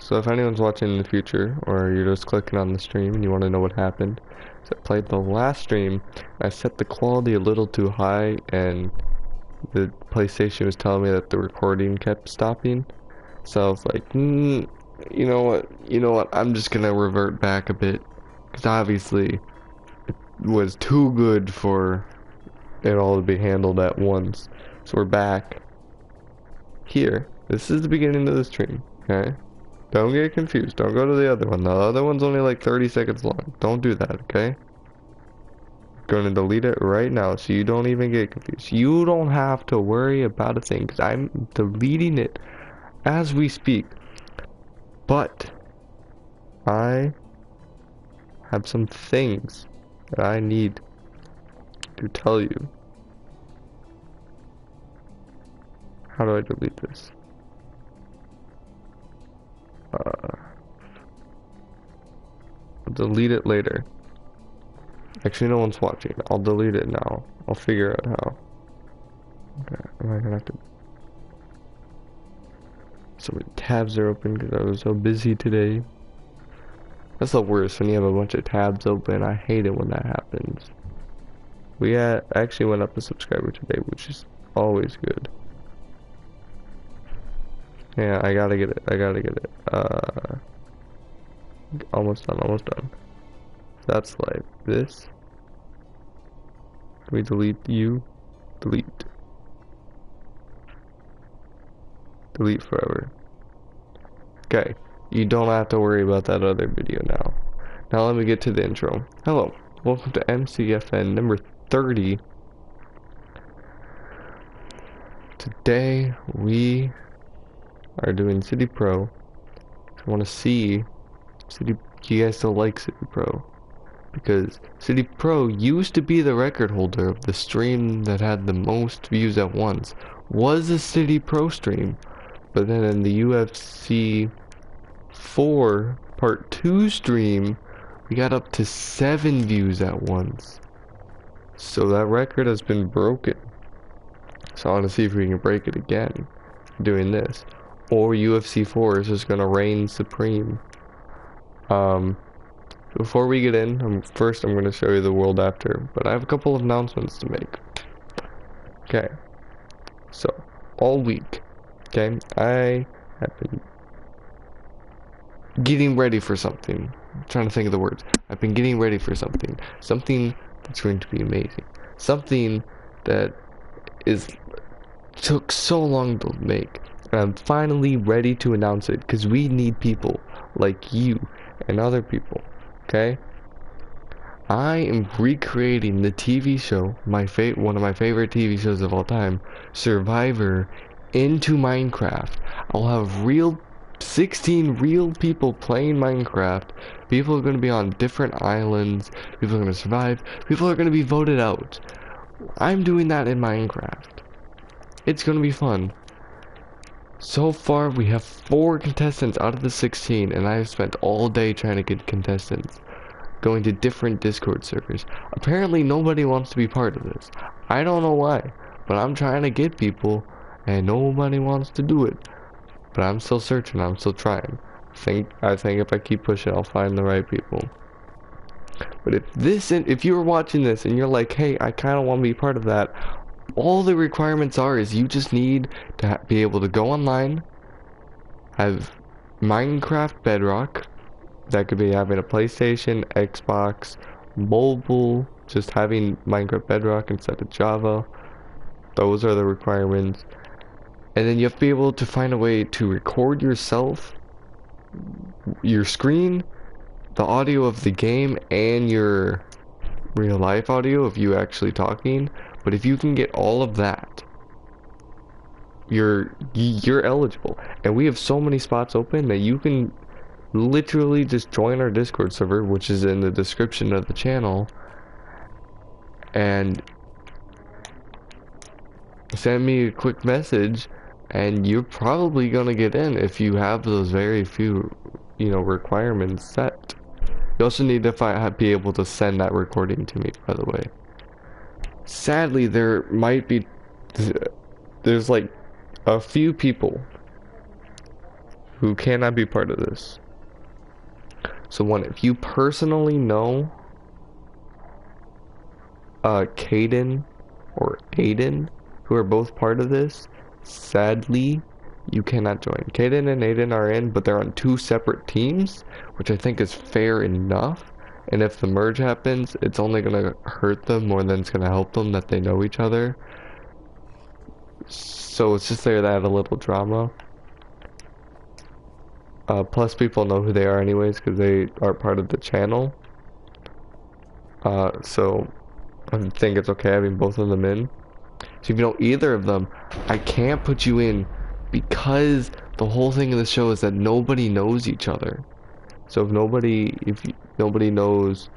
So if anyone's watching in the future, or you're just clicking on the stream and you want to know what happened, so I played the last stream, I set the quality a little too high, and the PlayStation was telling me that the recording kept stopping. So I was like, you know what, I'm just gonna revert back a bit, because obviously it was too good for it all to be handled at once. So we're back here. This is the beginning of the stream, okay? Don't get confused. Don't go to the other one. The other one's only like 30 seconds long. Don't do that, okay? Gonna delete it right now so you don't even get confused. You don't have to worry about a thing because I'm deleting it as we speak. But I have some things that I need to tell you. How do I delete this? I'll delete it later. Actually, no one's watching. I'll delete it now. I'll figure out how. Okay, am I gonna have to... So many tabs are open because I was so busy today. That's the worst, when you have a bunch of tabs open. I hate it when that happens. We actually went up a subscriber today, which is always good. Yeah, I gotta get it. I gotta get it. Almost done, almost done. That's like this. Can we delete you? Delete. Delete forever. Okay, you don't have to worry about that other video now. Now let me get to the intro. Hello, welcome to MCFN number 30. Today we are doing City Pro. I want to see you guys still like City Pro, because City Pro used to be the record holder of the stream that had the most views at once. Was a City Pro stream, but then in the UFC 4 Part 2 stream, we got up to 7 views at once. So that record has been broken. So I want to see if we can break it again, doing this. Or UFC 4 is just gonna reign supreme. Before we get in, first I'm gonna show you the world after, but I have a couple of announcements to make. Okay, so all week, okay, I have been getting ready for something. I'm trying to think of the words. I've been getting ready for something. Something that's going to be amazing. Something that took so long to make. And I'm finally ready to announce it because we need people like you and other people. Okay? I am recreating the TV show, one of my favorite TV shows of all time, Survivor, into Minecraft. I'll have 16 real people playing Minecraft. People are going to be on different islands. People are going to survive. People are going to be voted out. I'm doing that in Minecraft. It's going to be fun. So far, we have 4 contestants out of the 16, and I have spent all day trying to get contestants, going to different Discord servers. Apparently, nobody wants to be part of this. I don't know why, but I'm trying to get people, and nobody wants to do it. But I'm still searching, I'm still trying. I think if I keep pushing, I'll find the right people. But if you're watching this and you're like, hey, I kind of want to be part of that, all the requirements is you just need to be able to go online, have Minecraft Bedrock. That could be having a PlayStation, Xbox, mobile, just having Minecraft Bedrock instead of Java. Those are the requirements. And then you have to be able to find a way to record yourself, your screen, the audio of the game, and your real life audio of you actually talking. But if you can get all of that, you're eligible. And we have so many spots open that you can literally just join our Discord server, which is in the description of the channel, and send me a quick message, and you're probably gonna get in if you have those very few, requirements set. You also need to be able to send that recording to me, by the way. Sadly, there's like a few people who cannot be part of this. So one, if you personally know Caden or Aiden, who are both part of this, sadly, you cannot join. Caden and Aiden are in, but they're on 2 separate teams, which I think is fair enough. And if the merge happens, it's only gonna hurt them more than it's gonna help them that they know each other. So it's just there to add a little drama. Plus people know who they are anyways because they are part of the channel. So I think it's okay having both of them in. So if you know either of them, I can't put you in because the whole thing of the show is that nobody knows each other. So if nobody knows,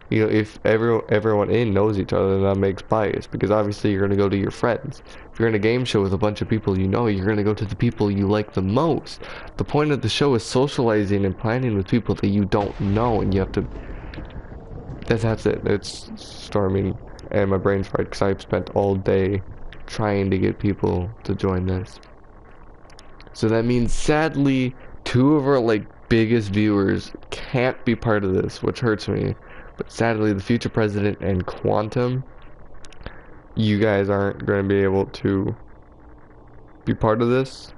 you know, if everyone in knows each other, then that makes bias because obviously you're gonna go to your friends. If you're in a game show with a bunch of people you know, you're gonna go to the people you like the most. The point of the show is socializing and planning with people that you don't know, and you have to. That's it. It's storming, and my brain's fried because I've spent all day trying to get people to join this. So that means, sadly, 2 of our biggest viewers can't be part of this, which hurts me. But sadly, the future president and Quantum, you guys aren't going to be able to be part of this.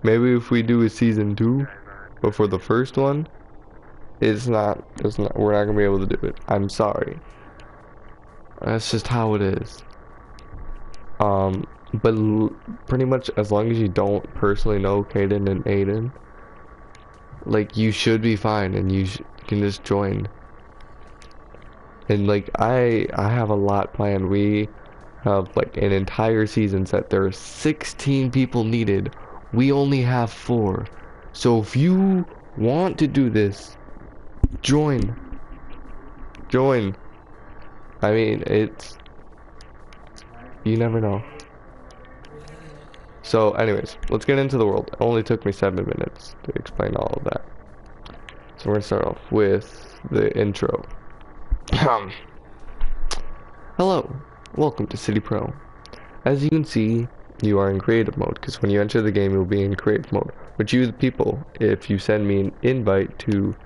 Maybe if we do a season 2 before the first one, we're not gonna be able to do it. I'm sorry. That's just how it is. But pretty much as long as you don't personally know Caden and Aiden, you should be fine, and you can just join. And I have a lot planned. We have an entire season set. There are 16 people needed. We only have 4. So if you want to do this, join. I mean, you never know. So anyways, let's get into the world. It only took me 7 minutes to explain all of that. So we're gonna start off with the intro. Hello, welcome to City Pro. As you can see, you are in creative mode, because when you enter the game, you'll be in creative mode. But you, the people, if you send me an invite to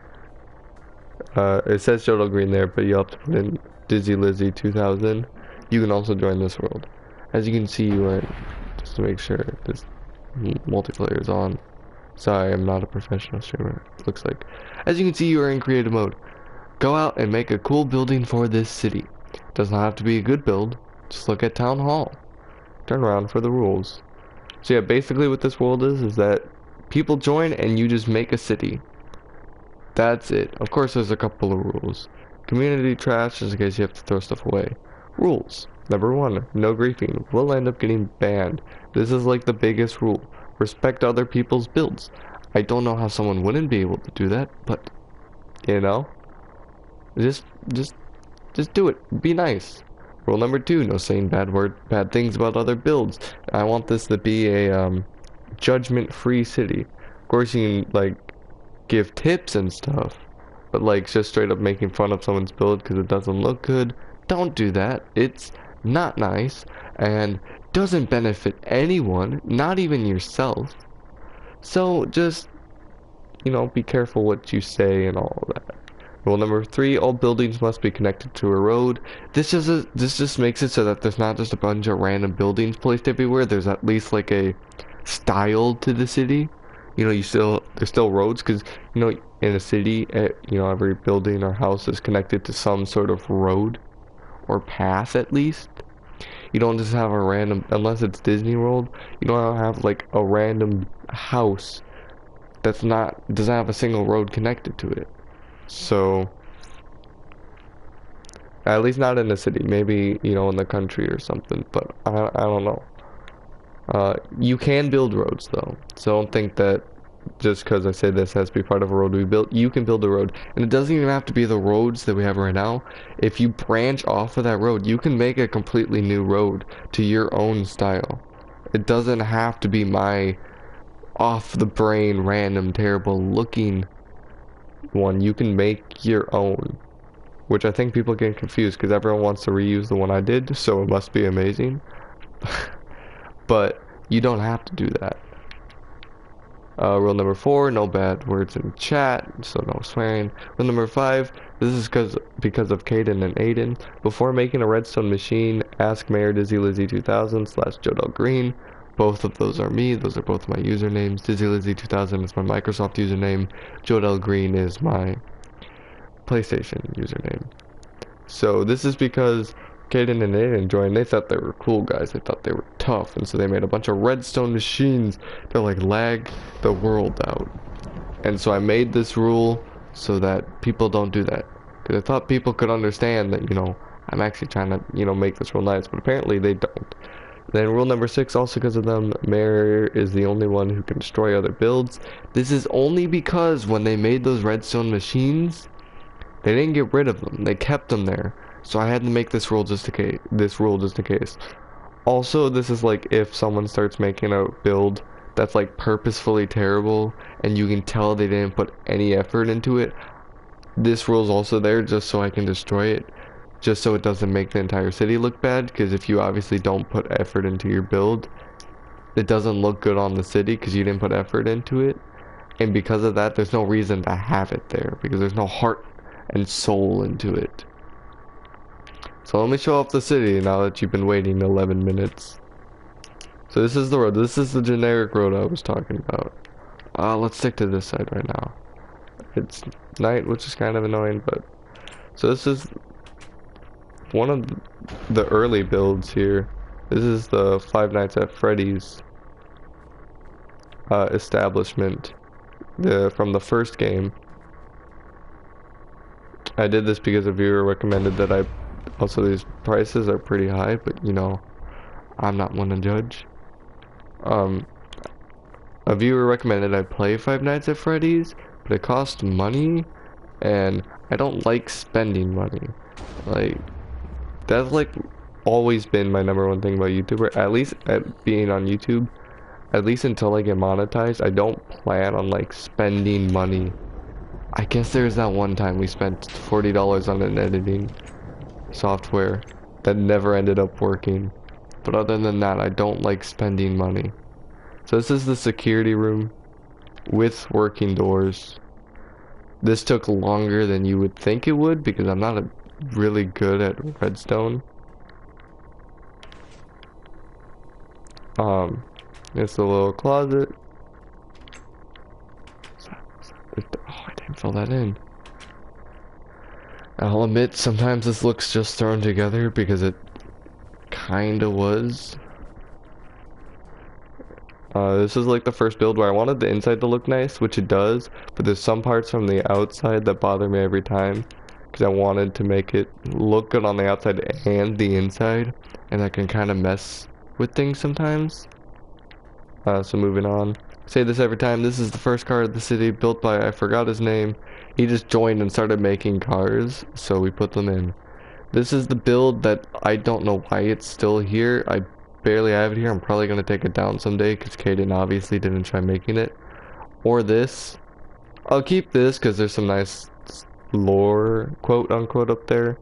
it says Jodo Green there, but you have to put in Dizzy Lizzy 2000. You can also join this world. As you can see, you are, just to make sure this multiplayer is on. Sorry, I'm not a professional streamer, it looks like. As you can see, you are in creative mode. Go out and make a cool building for this city. Does not have to be a good build, just look at Town Hall. Turn around for the rules. So yeah, basically what this world is that people join and you just make a city. That's it. Of course, there's a couple of rules. Community trash, just in case you have to throw stuff away. Rules. Number 1, no griefing. We'll end up getting banned. This is the biggest rule. Respect other people's builds. I don't know how someone wouldn't be able to do that, but, you know, just do it. Be nice. Rule number 2, no saying bad things about other builds. I want this to be a, judgment-free city. Of course, you can, give tips and stuff, but just straight up making fun of someone's build because it doesn't look good, don't do that. It's not nice and doesn't benefit anyone, not even yourself. So just, you know, be careful what you say and all of that. Rule number 3, all buildings must be connected to a road. This just makes it so that there's not just a bunch of random buildings placed everywhere. There's at least a style to the city. You know, there's still roads, because, you know, in a city, you know, every building or house is connected to some sort of road or path at least. You don't just have a random, unless it's Disney World, you don't have a random house doesn't have a single road connected to it. So at least not in the city, maybe, you know, in the country or something, but I don't know. You can build roads though, so don't think that just because I say this has to be part of a road we built. You can build a road, and it doesn't even have to be the roads that we have right now. If you branch off of that road, you can make a completely new road to your own style. It doesn't have to be my off the brain, random, terrible looking one. You can make your own, which I think people get confused because everyone wants to reuse the one I did, so it must be amazing. But you don't have to do that. Rule number 4, no bad words in chat, so no swearing. Rule number 5, this is because of Caden and Aiden. Before making a redstone machine, ask Mayor Dizzy Lizzy 2000 / Jodel Green. Both of those are me. Those are both my usernames. Dizzy Lizzy 2000 is my Microsoft username. Jodel Green is my PlayStation username. So this is because Caden and Aiden joined. They thought they were cool guys. They thought they were tough, and so they made a bunch of redstone machines to like lag the world out. And so I made this rule so that people don't do that, because I thought people could understand that, you know, I'm actually trying to, you know, make this real nice, but apparently they don't. Then rule number 6, also because of them, Mayor is the only one who can destroy other builds. This is only because when they made those redstone machines, they didn't get rid of them. They kept them there. So I had to make this rule just in case. Also, this is like if someone starts making a build that's like purposefully terrible and you can tell they didn't put any effort into it. This rule is also there just so I can destroy it. Just so it doesn't make the entire city look bad, because if you obviously don't put effort into your build, it doesn't look good on the city because you didn't put effort into it. And because of that, there's no reason to have it there, because there's no heart and soul into it. So let me show off the city now that you've been waiting 11 minutes. So this is the road. This is the generic road I was talking about. Let's stick to this side right now. It's night, which is kind of annoying, but... So this is one of the early builds here. This is the Five Nights at Freddy's establishment from the first game. I did this because a viewer recommended that I... Also, these prices are pretty high, but you know, I'm not one to judge. A viewer recommended I play Five Nights at Freddy's, but it costs money, and I don't like spending money. Like, that's like always been my #1 thing about YouTuber, at least at being on YouTube. At least until I get monetized, I don't plan on like spending money. I guess there's that one time we spent $40 on an editing software that never ended up working. But other than that, I don't like spending money. So this is the security room with working doors. This took longer than you would think it would because I'm not really good at redstone. It's a little closet. Oh, I didn't fill that in. I'll admit, sometimes this looks just thrown together because it kinda was. This is like the first build where I wanted the inside to look nice, which it does, but there's some parts from the outside that bother me every time because I wanted to make it look good on the outside and the inside, and that can kind of mess with things sometimes. So moving on. Say this every time. This is the first car of the city built by, I forgot his name. He just joined and started making cars, so we put them in. This is the build that I don't know why it's still here. I barely have it here. I'm probably going to take it down someday because Caden obviously didn't try making it. Or this. I'll keep this because there's some nice lore, quote unquote, up there.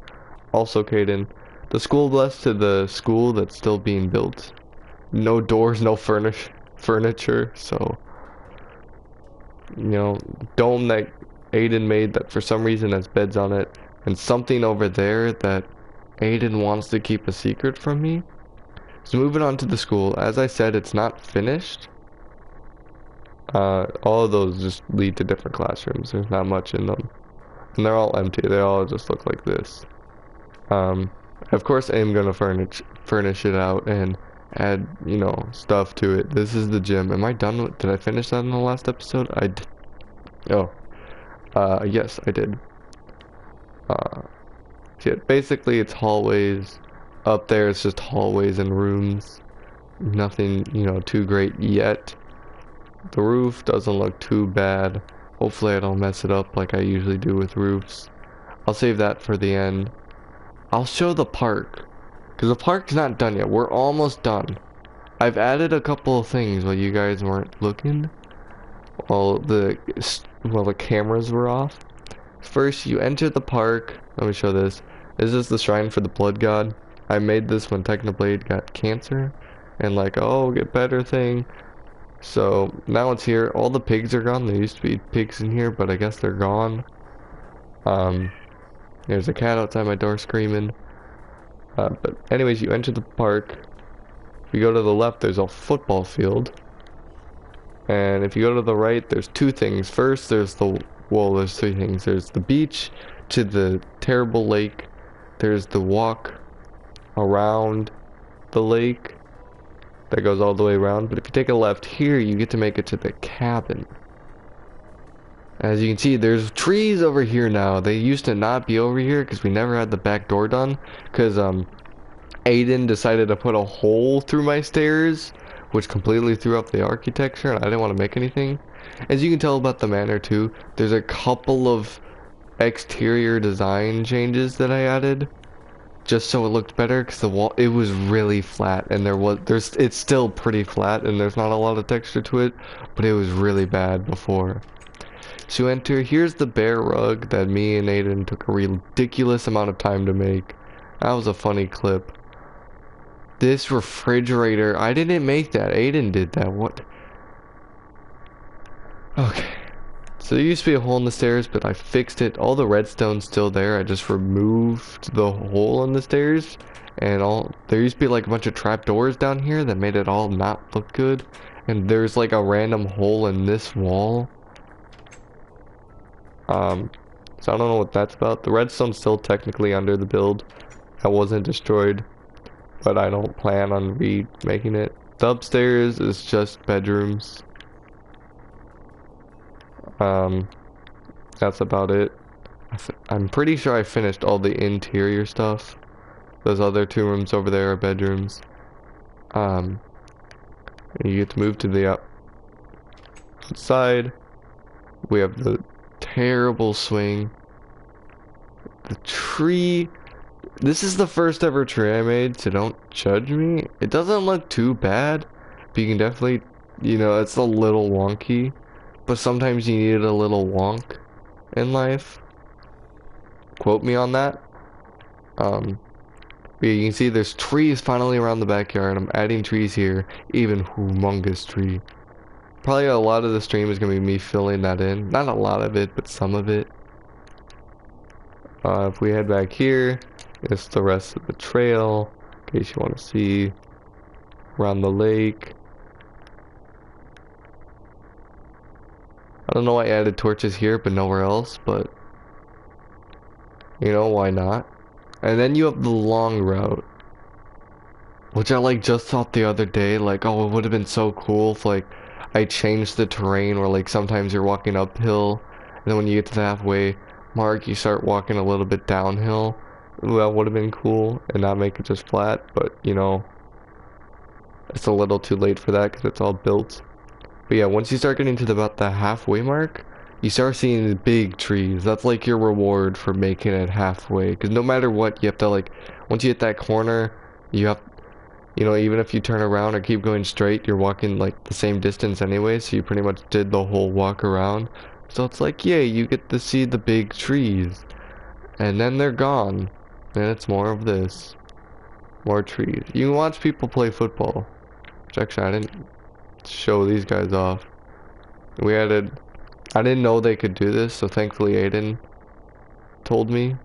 Also Caden. The school blessed to the school that's still being built. No doors, no furniture, so... You know, dome that Aiden made that for some reason has beds on it. And something over there that Aiden wants to keep a secret from me. So moving on to the school, as I said, it's not finished. All of those just lead to different classrooms. There's not much in them. And they're all empty. They all just look like this. Of course I'm gonna furnish it out and add, you know, stuff to it. This is the gym. Am I done with, did I finish that in the last episode? I did. Oh. Yes, I did. Yeah, basically it's hallways. Up there it's just hallways and rooms. Nothing, you know, too great yet. The roof doesn't look too bad. Hopefully I don't mess it up like I usually do with roofs. I'll save that for the end. I'll show the park. Because the park's not done yet. We're almost done. I've added a couple of things while you guys weren't looking. While the cameras were off. First, you enter the park. Let me show this. This is the shrine for the blood god. I made this when Technoblade got cancer. And like, oh, get better thing. So now it's here. All the pigs are gone. There used to be pigs in here, but I guess they're gone. Um, there's a cat outside my door screaming. But anyways, you enter the park. If you go to the left, there's a football field. And if you go to the right, there's two things. First, there's there's three things. There's the beach to the terrible lake. There's the walk around the lake that goes all the way around. But if you take a left here, you get to make it to the cabin. As you can see, there's trees over here now. They used to not be over here because we never had the back door done. Because Aiden decided to put a hole through my stairs, which completely threw up the architecture, and I didn't want to make anything. As you can tell about the manor too, there's a couple of exterior design changes that I added, just so it looked better, because the wall, it was really flat, and it's still pretty flat, and there's not a lot of texture to it, but it was really bad before. So enter, here's the bear rug that me and Aiden took a ridiculous amount of time to make. That was a funny clip. This refrigerator, I didn't make that. Aiden did that. What? Okay. So there used to be a hole in the stairs, but I fixed it. All the redstone's still there. I just removed the hole in the stairs. And there used to be like a bunch of trapdoors down here that made it all not look good. And there's like a random hole in this wall. So I don't know what that's about. The redstone's still technically under the build. That wasn't destroyed. But I don't plan on remaking it. The upstairs is just bedrooms. That's about it. I'm pretty sure I finished all the interior stuff. Those other two rooms over there are bedrooms. You get to move to the outside. We have the terrible swing. The tree. This is the first ever tree I made, so don't judge me. It doesn't look too bad, but you can definitely, it's a little wonky. But sometimes you need a little wonk in life. Quote me on that. Yeah, you can see there's trees finally around the backyard. I'm adding trees here, even humongous tree. Probably a lot of the stream is gonna be me filling that in. Not a lot of it, but some of it. If we head back here, it's the rest of the trail, in case you want to see around the lake. I don't know why I added torches here, but nowhere else, but why not? And then you have the long route, which I just thought the other day, oh, it would have been so cool if I changed the terrain where sometimes you're walking uphill, and then when you get to the halfway mark, you start walking a little bit downhill. Ooh, that would have been cool, and not make it just flat, but it's a little too late for that because it's all built. But yeah, once you start getting to about the halfway mark, you start seeing the big trees. That's your reward for making it halfway, because no matter what, you have to once you hit that corner, you have, even if you turn around or keep going straight, you're walking the same distance anyway, so you pretty much did the whole walk around. So it's yay, you get to see the big trees, and then they're gone, and it's more of this, more trees. You can watch people play football, which actually I didn't show these guys off. I didn't know they could do this, so thankfully Aiden told me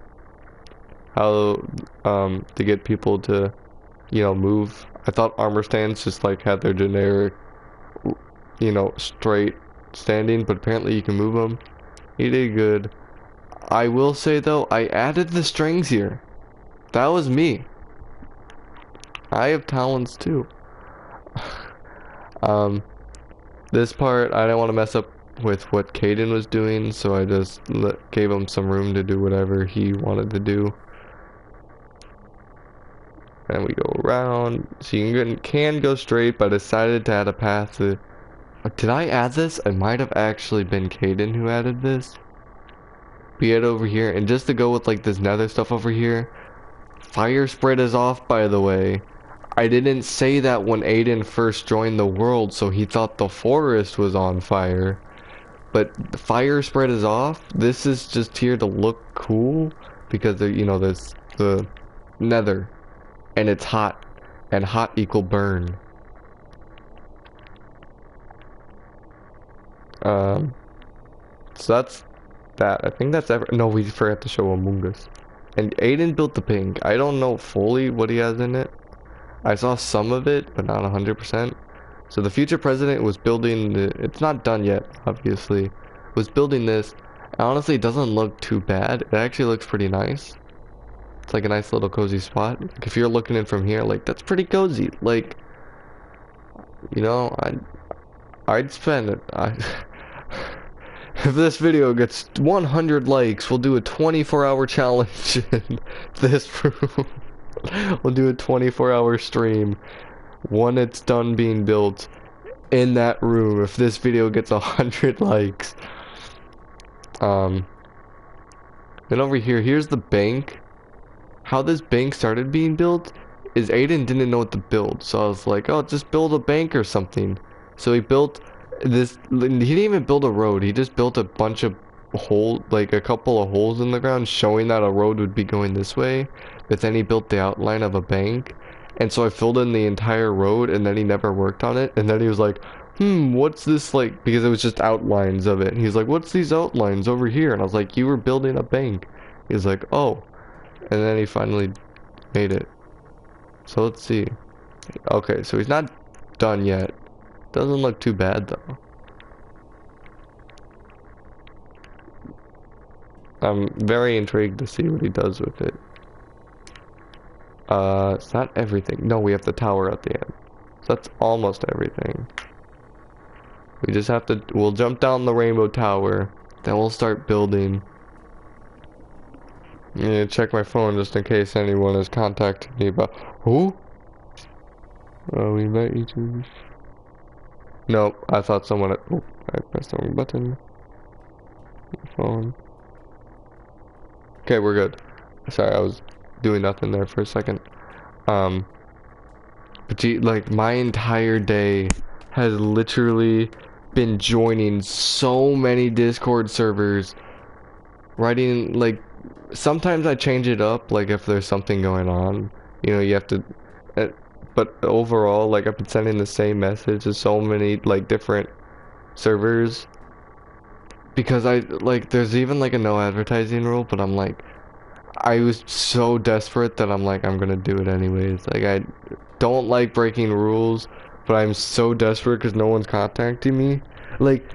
how to get people to move. I thought armor stands just had their generic straight standing, but apparently you can move them. He did good. I will say though, I added the strings here. That was me. I have talents too. This part, I didn't want to mess up with what Caden was doing, so I just gave him some room to do whatever he wanted to do. And we go around, so you can go straight, but I decided to add a path to... Did I add this? It might have actually been Caden who added this. We head over here, and just to go with this nether stuff over here, fire spread is off, by the way. I didn't say that when Aiden first joined the world, so he thought the forest was on fire. But the fire spread is off. This is just here to look cool, because there's the nether, and it's hot, and hot equal burn. Um, so that's that. I think that's ever. No, we forgot to show Among Us. And Aiden built the pink. I don't know fully what he has in it. I saw some of it, but not 100%. So the future president was building the. It's not done yet, obviously. Was building this. Honestly, it doesn't look too bad. It actually looks pretty nice. It's like a nice little cozy spot. Like if you're looking in from here, like that's pretty cozy. Like, you know, I'd spend it. If this video gets 100 likes, we'll do a 24-hour challenge in this room. We'll do a 24-hour stream when it's done being built in that room. If this video gets 100 likes. Then over here, here's the bank. How this bank started being built is Aiden didn't know what to build. So I was like, oh, just build a bank or something. So he built this. He didn't even build a road. He just built a bunch of holes, like a couple of holes in the ground showing that a road would be going this way. But then he built the outline of a bank. And so I filled in the entire road, and then he never worked on it. And then he was like, what's this like? Because it was just outlines of it. And he's like, what's these outlines over here? And I was like, you were building a bank. He's like, oh. And then he finally made it. So let's see. Okay, so he's not done yet. Doesn't look too bad though. I'm very intrigued to see what he does with it. It's not everything. No, we have the tower at the end. So that's almost everything. We just have to, we'll jump down the rainbow tower, then we'll start building. I'm gonna check my phone just in case anyone has contacted me about, who? Oh, we invite you to. Nope, I thought someone had, oh, I pressed the wrong button. Phone. Okay, we're good. Sorry, I was doing nothing there for a second. But gee, like my entire day has literally been joining so many Discord servers, writing like sometimes I change it up like if there's something going on, you know, you have to but overall like I've been sending the same message to so many like different servers because I like there's even like a no advertising rule, but I'm like I was so desperate that I'm like I'm gonna do it anyways. Like I don't like breaking rules, but I'm so desperate because no one's contacting me. Like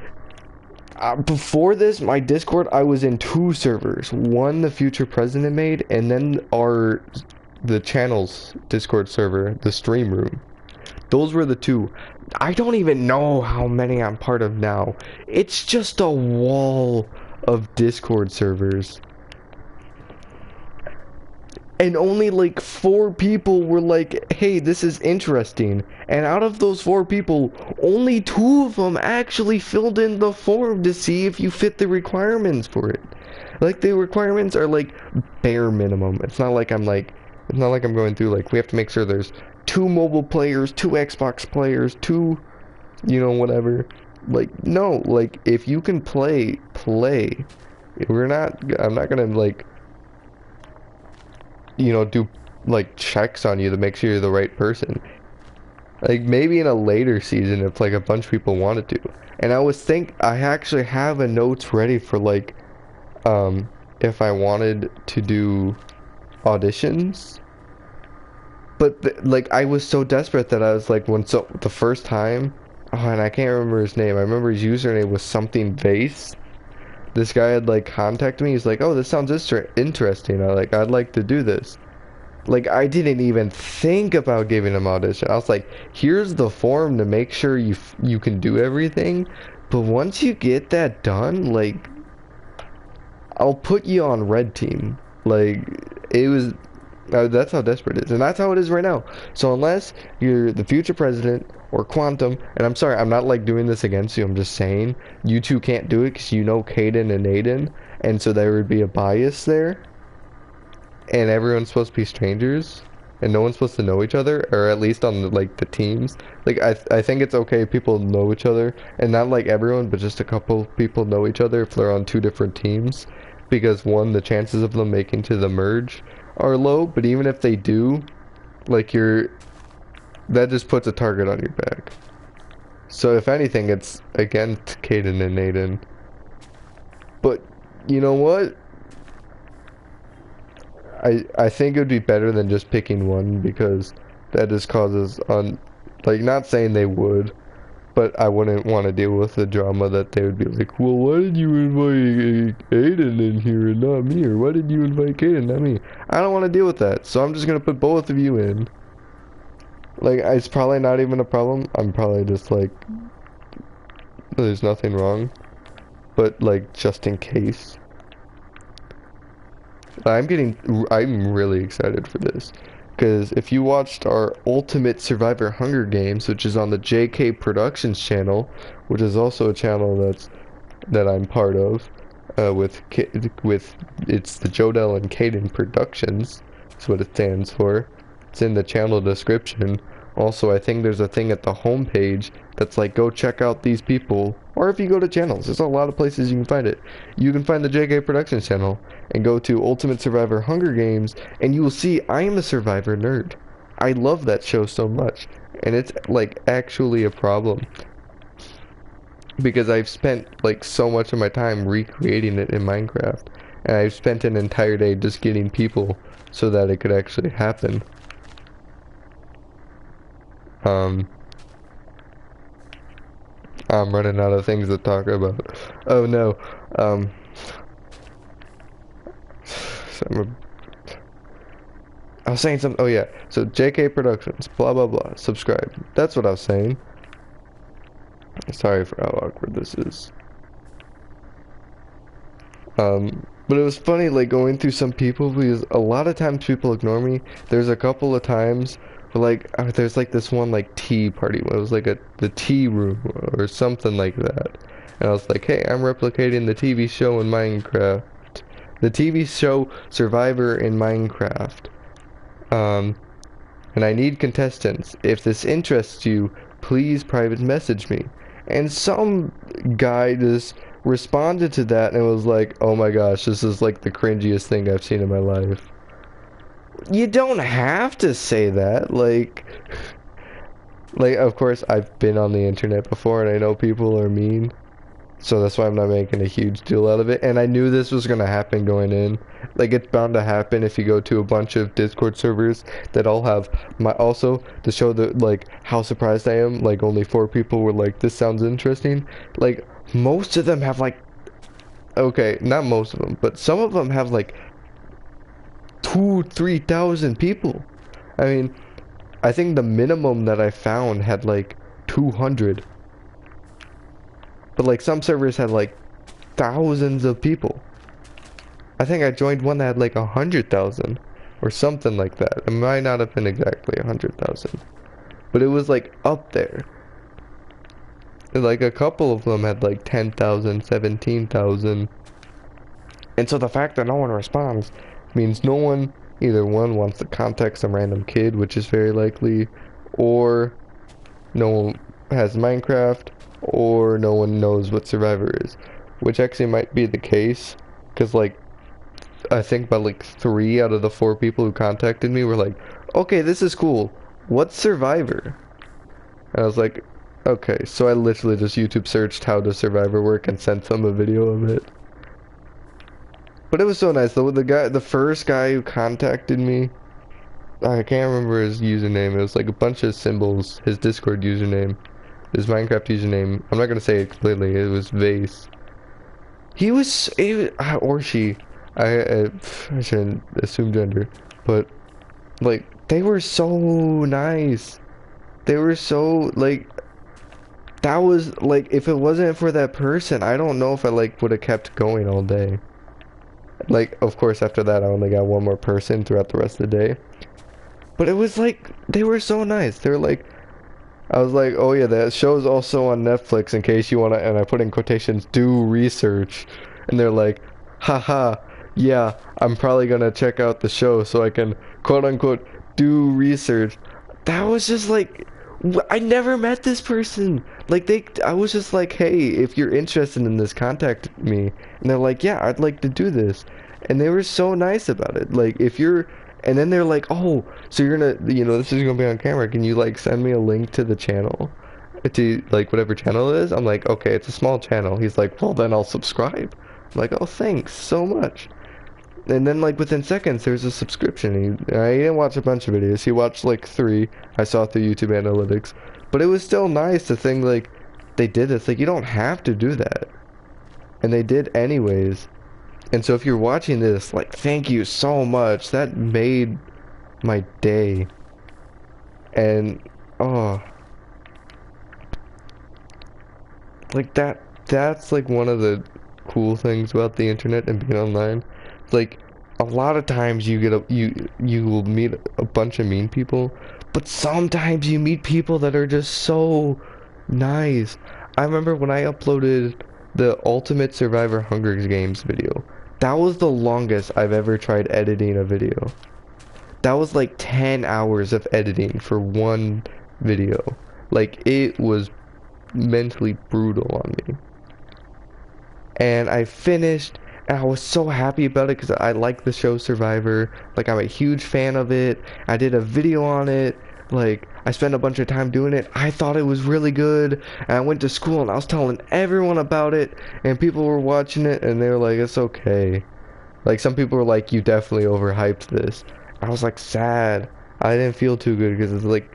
before this, my Discord, I was in 2 servers. One the future president made, and then the channel's Discord server, the stream room. Those were the 2. I don't even know how many I'm part of now. It's just a wall of Discord servers. And only like 4 people were like, hey, this is interesting. And out of those 4 people, only 2 of them actually filled in the form to see if you fit the requirements for it. Like the requirements are like bare minimum. It's not like I'm going through like, we have to make sure there's 2 mobile players, 2 Xbox players, 2, you know, whatever. Like, no, like if you can play. I'm not gonna like, you know, do like checks on you to make sure you're the right person. Like maybe in a later season if like a bunch of people wanted to. And I actually have a notes ready for like if I wanted to do auditions. But like I was so desperate that I was like the first time, oh, and I can't remember his name. I remember his username was something vase. This guy had like contacted me. He's like, "Oh, this sounds interesting. I'd like to do this." Like I didn't even think about giving him audition. I was like, "Here's the form to make sure you can do everything." But once you get that done, like I'll put you on red team. Like it was that's how desperate it is, and that's how it is right now. So unless you're the future president or Quantum, and I'm sorry, I'm not like doing this against you, I'm just saying you two can't do it because you know Caden and Aiden, and so there would be a bias there, and everyone's supposed to be strangers, and no one's supposed to know each other, or at least on the teams. Like I think it's okay if people know each other, and not like everyone, but just a couple people know each other if they're on 2 different teams, because one, the chances of them making to the merge are low, but even if they do, like that just puts a target on your back. So if anything, it's against Caden and Aiden. But you know what? I think it would be better than just picking one because that just causes like not saying they would, but I wouldn't want to deal with the drama that they would be like, well, why did you invite Aiden in here and not me? Or why did you invite Aiden, not me? I don't want to deal with that, so I'm just gonna put both of you in. Like, it's probably not even a problem. I'm probably just like, there's nothing wrong. But like, just in case. I'm really excited for this. Because if you watched our Ultimate Survivor Hunger Games, which is on the JK Productions channel, which is also a channel that I'm part of, with it's the Jodel and Caden Productions. That's what it stands for. It's in the channel description. Also, I think there's a thing at the homepage that's like, go check out these people. Or if you go to channels, there's a lot of places you can find it. You can find the JK Productions channel and go to Ultimate Survivor Hunger Games, and you will see I am a Survivor nerd. I love that show so much, and it's like actually a problem because I've spent like so much of my time recreating it in Minecraft, and I've spent an entire day just getting people so that it could actually happen. I'm running out of things to talk about. Oh no. So I was saying something. Oh yeah. So JK Productions, blah blah blah. Subscribe. That's what I was saying. Sorry for how awkward this is. But it was funny, like, going through some people because a lot of times people ignore me. There's a couple of times where, like, there's like this one like tea party. It was like the tea room or something like that. And I was like, hey, I'm replicating the TV show in Minecraft. The TV show Survivor in Minecraft. And I need contestants. If this interests you, please private message me. And some guy just responded to that and was like, oh my gosh, this is like the cringiest thing I've seen in my life. You don't have to say that, like of course I've been on the internet before and I know people are mean. So that's why I'm not making a huge deal out of it. And I knew this was gonna happen going in. Like, it's bound to happen if you go to a bunch of Discord servers that all have also to show the like how surprised I am. Like, only 4 people were like, this sounds interesting. Like, most of them have like, okay, not most of them, but some of them have like 2,000-3,000 people. I mean, I think the minimum that I found had like 200. But like some servers had like thousands of people. I think I joined one that had like 100,000 or something like that. It might not have been exactly 100,000, but it was like up there. Like a couple of them had like 10,000, 17,000. And so the fact that no one responds means no one, either one wants to contact some random kid, which is very likely, or no one has Minecraft, or no one knows what Survivor is, which actually might be the case, because like I think about like 3 out of the 4 people who contacted me were like, okay, this is cool, what's Survivor? And I was like, okay. So I literally just YouTube searched how does Survivor work and sent them a video of it. But it was so nice though. The first guy who contacted me, I can't remember his username. It was like a bunch of symbols. His Discord username. His Minecraft username. I'm not gonna say it completely. It was Vase. Or she. I shouldn't assume gender, but like they were so nice. They were so like. That was like, if it wasn't for that person, I don't know if I like would have kept going all day. Like, of course, after that, I only got one more person throughout the rest of the day. But it was like, they were so nice. They were like, I was like, oh yeah, that show's also on Netflix in case you want to, and I put in quotations, do research. And they're like, haha, yeah, I'm probably going to check out the show so I can, quote unquote, do research. That was just like, I never met this person. Like, I was just like, hey, if you're interested in this, contact me. And they're like, yeah, I'd like to do this. And they were so nice about it. Like, if you're, and then they're like, oh, so you're gonna, this is gonna be on camera. Can you like send me a link to the channel? to like whatever channel it is. I'm like, okay, it's a small channel. He's like, well, then I'll subscribe. I'm like, oh, thanks so much. And then like within seconds, there's a subscription. He didn't watch a bunch of videos. He watched like 3. I saw through YouTube analytics, but it was still nice to think like they did this. Like you don't have to do that, and they did anyways. And so if you're watching this, like, thank you so much. That made my day. And oh, like that's like one of the cool things about the internet and being online. Like a lot of times you will meet a bunch of mean people, but sometimes you meet people that are just so nice. I remember when I uploaded the Ultimate Survivor Hunger Games video. That was the longest I've ever tried editing a video. That was like 10 hours of editing for one video. Like it was mentally brutal on me. And I finished, and I was so happy about it because I like the show Survivor. Like I'm a huge fan of it. I did a video on it. Like I spent a bunch of time doing it. I thought it was really good. And I went to school and I was telling everyone about it, and people were watching it and they were like, it's okay. Like some people were like, you definitely overhyped this. I was like sad. I didn't feel too good because it's like,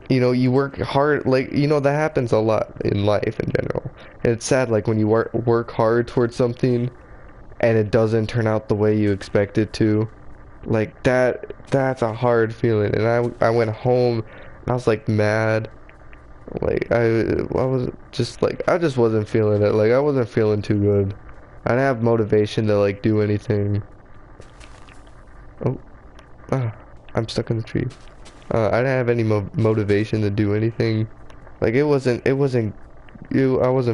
you know, you work hard, like, you know, that happens a lot in life in general. And it's sad, like, when you work hard towards something and it doesn't turn out the way you expect it to. Like, that's a hard feeling. And I went home and I was, like, mad. Like, I was just, like, I just wasn't feeling it. Like, I wasn't feeling too good. I didn't have motivation to, like, do anything. Oh, I'm stuck in the tree. I didn't have any motivation to do anything. Like I wasn't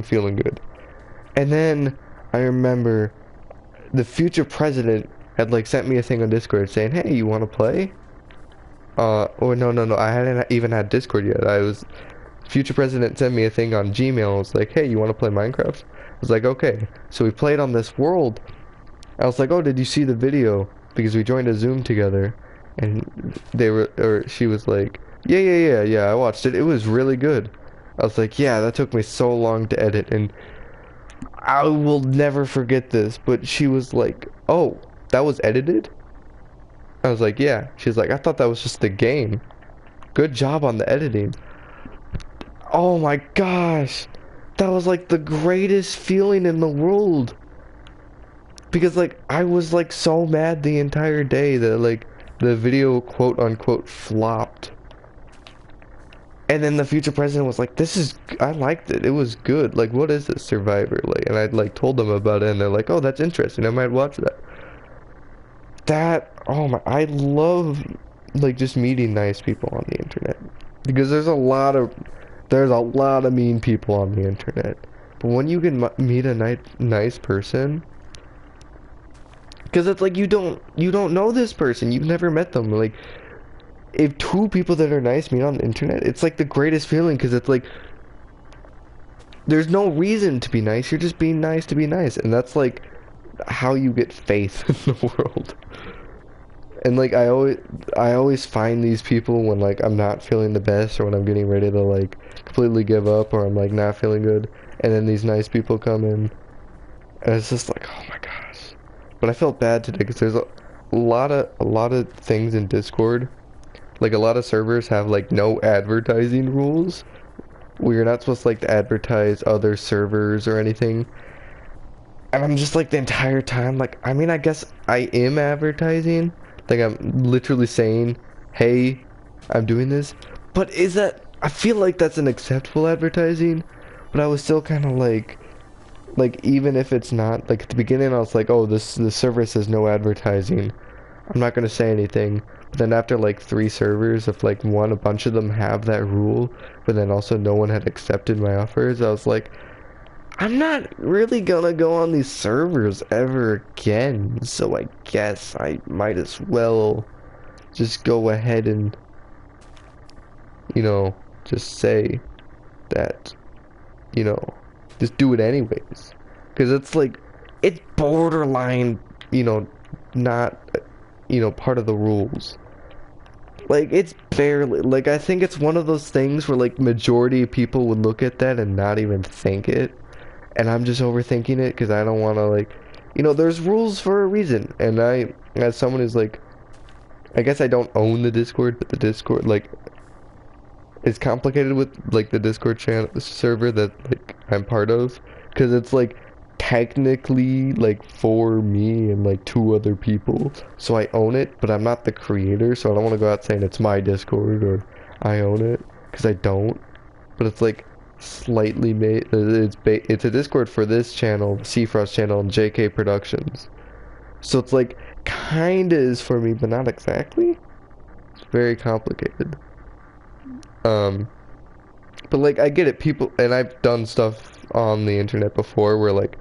feeling good. And then I remember the future president had like sent me a thing on Discord saying, "Hey, you want to play?" Or no, I hadn't even had Discord yet. Future president sent me a thing on Gmail. It was like, "Hey, you want to play Minecraft?" I was like, "Okay." So we played on this world. I was like, "Oh, did you see the video?" Because we joined a Zoom together. And she was like, yeah, I watched it. It was really good. I was like, yeah, that took me so long to edit, and I will never forget this. But she was like, oh, that was edited? I was like, yeah. She's like, I thought that was just the game. Good job on the editing. Oh my gosh. That was like the greatest feeling in the world. Because like, I was like so mad the entire day that like, the video quote unquote flopped, and then the future president was like, I liked it, it was good, like what is this Survivor, like, and I like told them about it and they're like, oh, that's interesting, I might watch that. Oh my, I love like just meeting nice people on the internet, because there's a lot of mean people on the internet, but when you can meet a nice person. Because it's like you don't know this person. You've never met them. Like, if 2 people that are nice meet on the internet, it's like the greatest feeling. Because it's like, there's no reason to be nice. You're just being nice to be nice. And that's like how you get faith in the world. And like, I always find these people when like I'm not feeling the best, or when I'm getting ready to like completely give up, or I'm like not feeling good. And then these nice people come in. And it's just like, oh my gosh. But I felt bad today because there's a lot of things in Discord. Like a lot of servers have like no advertising rules, where you're not supposed to like to advertise other servers or anything. And I'm just like the entire time like, I mean, I guess I am advertising. Like I'm literally saying, hey, I'm doing this. But I feel like that's an acceptable advertising. But I was still kind of like even if it's not, like at the beginning I was like, oh, the server says no advertising, I'm not gonna say anything. But then after like 3 servers, if like a bunch of them have that rule, but then also no one had accepted my offers, I was like, I'm not really gonna go on these servers ever again, so I guess I might as well just go ahead and, you know, just say that, you know, just do it anyways. Because it's like, it's borderline, you know, not, you know, part of the rules. Like, it's barely, like, I think it's one of those things where, like, majority of people would look at that and not even think it. And I'm just overthinking it because I don't want to, like, there's rules for a reason. And as someone who's, like, I guess I don't own the Discord, but the Discord, like, is complicated with, like, the Discord channel server that, like, I'm part of. Because it's, like, technically, like, for me and, like, two other people. So I own it, but I'm not the creator, so I don't want to go out saying it's my Discord or I own it. Because I don't. But it's, like, slightly made, it's a Discord for this channel, Cfrost channel, and JK Productions. So it's, like, kinda is for me, but not exactly. It's very complicated. But, like, I get it, people, and I've done stuff on the internet before where, like,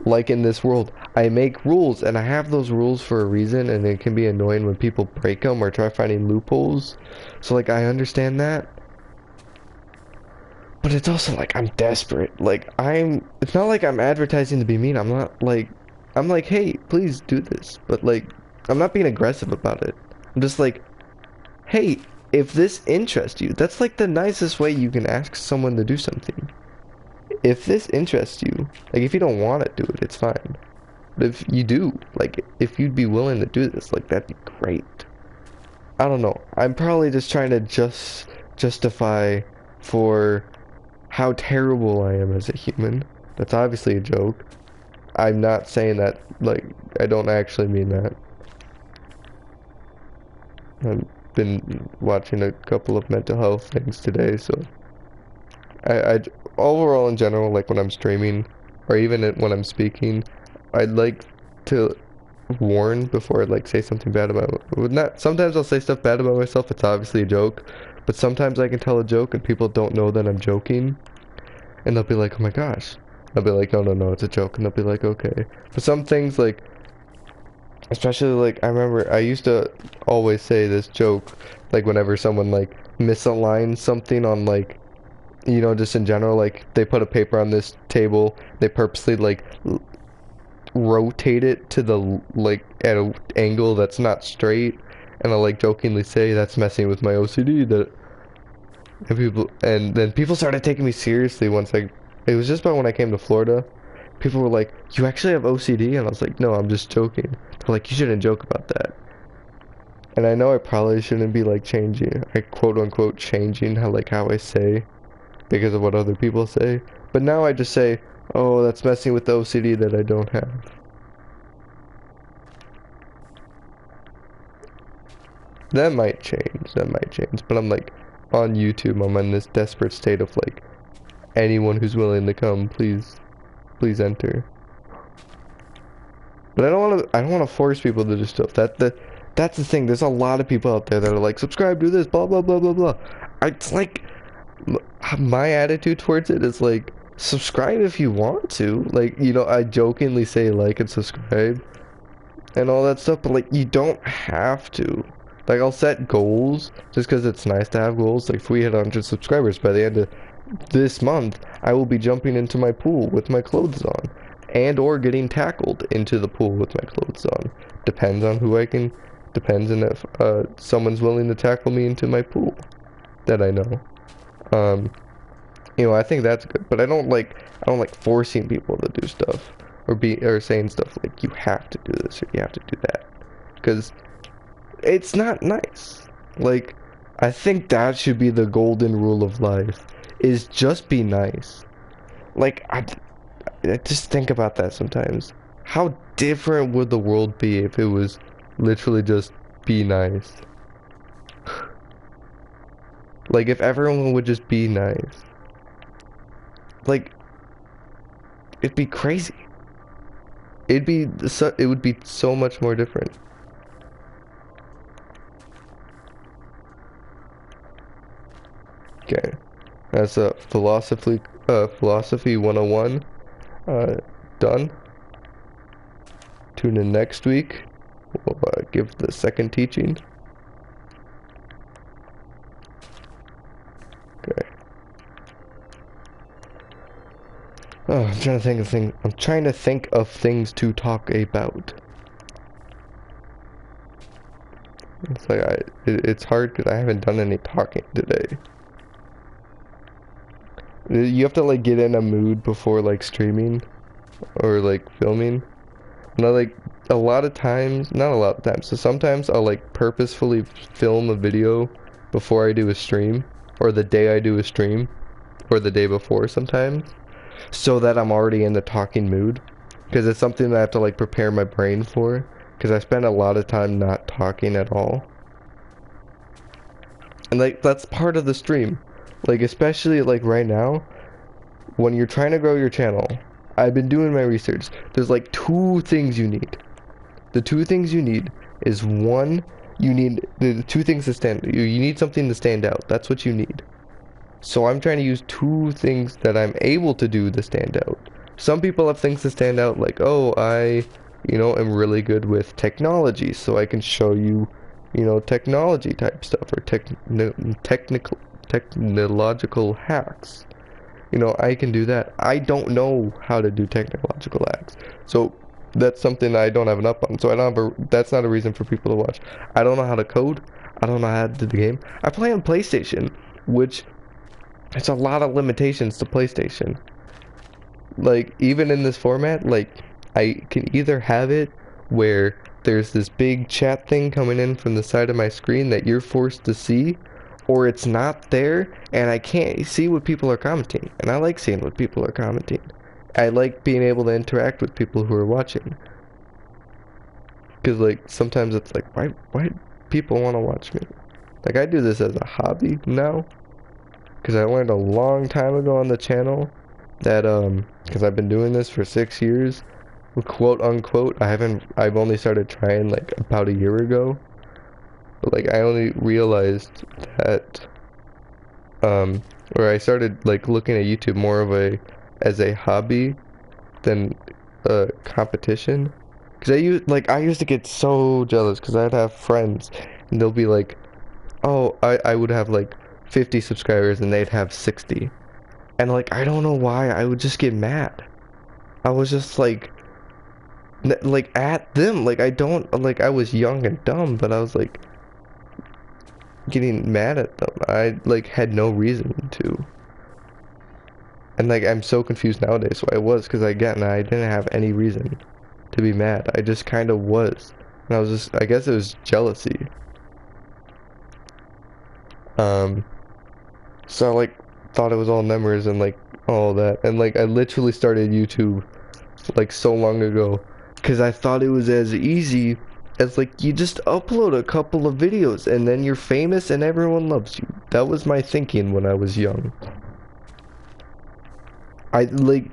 like in this world, I make rules, and I have those rules for a reason, and it can be annoying when people break them or try finding loopholes. So, like, I understand that. But it's also, like, I'm desperate. Like, it's not like I'm advertising to be mean. I'm like, hey, please do this. But, like, I'm not being aggressive about it. I'm just like, hey, if this interests you, that's like the nicest way you can ask someone to do something. If this interests you, like, if you don't want to do it, it's fine. But if you do, like, if you'd be willing to do this, like, that'd be great. I don't know. I'm probably just trying to justify for how terrible I am as a human. That's obviously a joke. I'm not saying that, like, I don't actually mean that. I've been watching a couple of mental health things today, so I overall in general, like when I'm streaming or even when I'm speaking, I'd like to warn before I like say something bad about not sometimes I'll say stuff bad about myself. It's obviously a joke, but sometimes I can tell a joke and people don't know that I'm joking, and they'll be like, "Oh my gosh." I'll be like, "Oh no, it's a joke," and they'll be like, "Okay." But some things, like, especially, like, I remember I used to always say this joke, like, whenever someone, like, misaligns something on, like, just in general, like, they put a paper on this table, they purposely, like, rotate it to the, like, at an angle that's not straight, and I'll, like, jokingly say, that's messing with my OCD, and then people started taking me seriously it was just about when I came to Florida. People were like, you actually have OCD? And I was like, no, I'm just joking. They're like, you shouldn't joke about that. And I know I probably shouldn't be, like, quote unquote changing how I say because of what other people say. But now I just say, oh, that's messing with the OCD that I don't have. That might change, but I'm, like, on YouTube, I'm in this desperate state of, like, anyone who's willing to come, please enter. But I don't want to force people to do stuff. That's the thing. There's a lot of people out there that are like, subscribe, do this, blah blah blah blah blah. It's like, my attitude towards it is like, subscribe if you want to. Like, I jokingly say like and subscribe and all that stuff, but, like, you don't have to. Like, I'll set goals just because it's nice to have goals. Like, if we hit 100 subscribers by the end of this month, I will be jumping into my pool with my clothes on, and or getting tackled into the pool with my clothes on. Depends on depends on if someone's willing to tackle me into my pool that I know. I think that's good, but I don't like forcing people to do stuff or saying stuff like, you have to do this or you have to do that, because it's not nice. Like, I think that should be the golden rule of life, is just be nice. Like, I just think about that sometimes. How different would the world be if it was literally just be nice? Like, if everyone would just be nice. Like, it'd be crazy. It would be so much more different. Okay. That's a philosophy 101 done. Tune in next week. We'll give the second teaching. Okay. Oh, I'm trying to think of things to talk about. It's like it's hard because I haven't done any talking today. You have to like get in a mood before like streaming or like filming. And I like a lot of times, not a lot of times, so sometimes I'll like purposefully film a video before I do a stream, or the day I do a stream, or the day before sometimes, so that I'm already in the talking mood. Because it's something that I have to like prepare my brain for, because I spend a lot of time not talking at all. And like that's part of the stream. Like especially like right now, when you're trying to grow your channel, I've been doing my research. There's like two things you need. The two things you need is one, you need the two things to stand. You need something to stand out. That's what you need. So I'm trying to use two things that I'm able to do to stand out. Some people have things to stand out like, oh, am really good with technology, so I can show you, technology type stuff or technological hacks. I can do that. I don't know how to do technological hacks. So that's something I don't have an up on. So I don't have that's not a reason for people to watch. I don't know how to code. I don't know how to do the game. I play on PlayStation, which it's a lot of limitations to PlayStation. Like even in this format, like I can either have it where there's this big chat thing coming in from the side of my screen that you're forced to see, or it's not there and I can't see what people are commenting. And I like seeing what people are commenting. I like being able to interact with people who are watching. Cause like sometimes it's like why people want to watch me? Like I do this as a hobby now. Cause I learned a long time ago on the channel that cause I've been doing this for 6 years, quote unquote. I've only started trying like about a year ago. But like I only realized that or I started like looking at YouTube more of as a hobby than a competition. Cause I used to get so jealous because I'd have friends and they'll be like, oh, I would have like 50 subscribers and they'd have 60. And like I don't know why I would just get mad. I was just like at them. Like I don't like I was young and dumb, but I was like getting mad at them. I like had no reason to. And like I'm so confused nowadays. So I was because I didn't have any reason to be mad. I just kind of was. And I was just, I guess it was jealousy. So I like thought it was all numbers and like all that. And like I literally started YouTube like so long ago because I thought it was as easy as like you just upload a couple of videos and then you're famous and everyone loves you. That was my thinking when I was young. I like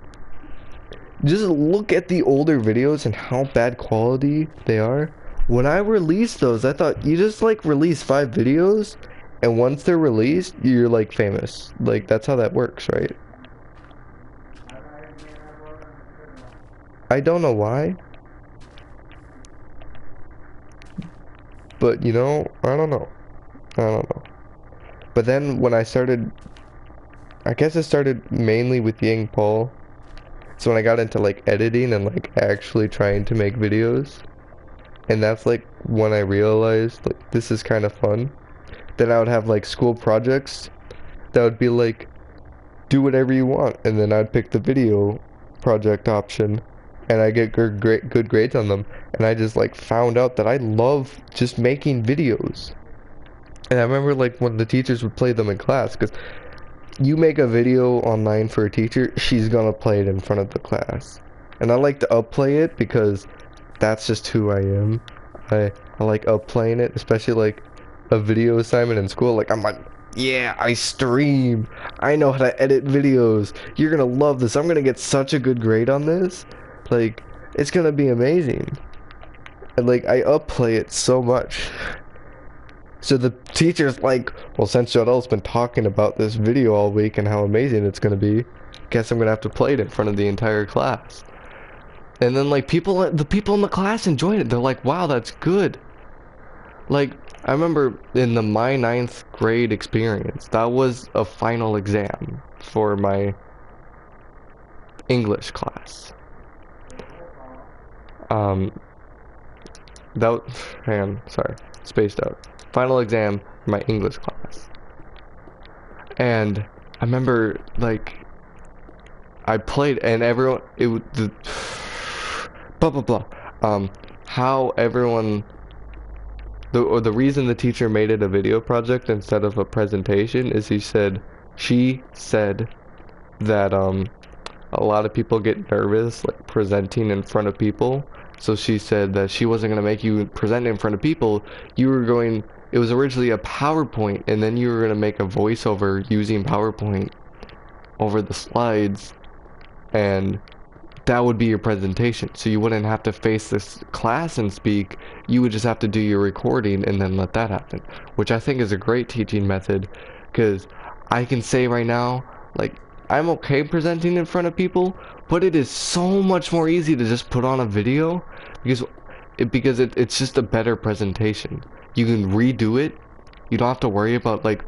just look at the older videos and how bad quality they are. When I released those, I thought you just like release 5 videos and once they're released, you're like famous. Like that's how that works, right? I don't know why. But I don't know. I don't know. But then when I started, I guess it started mainly with Yang Paul. So when I got into like editing and like actually trying to make videos, and that's like when I realized like this is kind of fun. Then I would have like school projects that would be like do whatever you want, and then I'd pick the video project option and I get good grades on them, and I just like found out that I love just making videos. And I remember like when the teachers would play them in class, because you make a video online for a teacher, she's gonna play it in front of the class. And I like to upplay it because that's just who I am. I like upplaying it, especially like a video assignment in school. Like I'm like, yeah, I stream. I know how to edit videos. You're gonna love this. I'm gonna get such a good grade on this. Like, it's gonna be amazing. And like I upplay it so much. So the teacher's like, well, since Jodel's been talking about this video all week and how amazing it's gonna be, guess I'm gonna have to play it in front of the entire class. And then like the people in the class enjoyed it. They're like, wow, that's good. Like, I remember in my 9th grade experience, that was a final exam for my English class. That, man, sorry. spaced out. Final exam for my English class. And I remember, like, I played and everyone, it was the, blah, blah, blah. How everyone, the reason the teacher made it a video project instead of a presentation is she said that, a lot of people get nervous, like, presenting in front of people. So she said that she wasn't going to make you present in front of people. It was originally a PowerPoint, and then you were going to make a voiceover using PowerPoint over the slides, and that would be your presentation. So you wouldn't have to face this class and speak. You would just have to do your recording and then let that happen, which I think is a great teaching method, because I can say right now, like, I'm okay presenting in front of people, but it is so much more easy to just put on a video because it's just a better presentation. You can redo it. You don't have to worry about, like,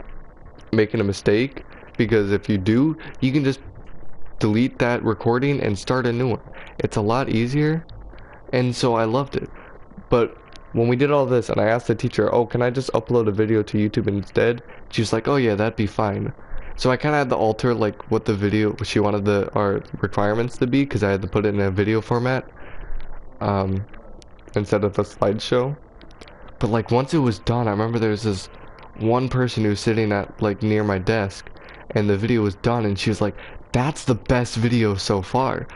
making a mistake, because if you do, you can just delete that recording and start a new one. It's a lot easier, and so I loved it. But when we did all this and I asked the teacher, oh, can I just upload a video to YouTube instead? She was like, oh yeah, that'd be fine. So I kind of had to alter, like, what the video she wanted our requirements to be, because I had to put it in a video format instead of a slideshow. But, like, once it was done, I remember there was this one person who was sitting at, like, near my desk, and the video was done, and she was like, that's the best video so far.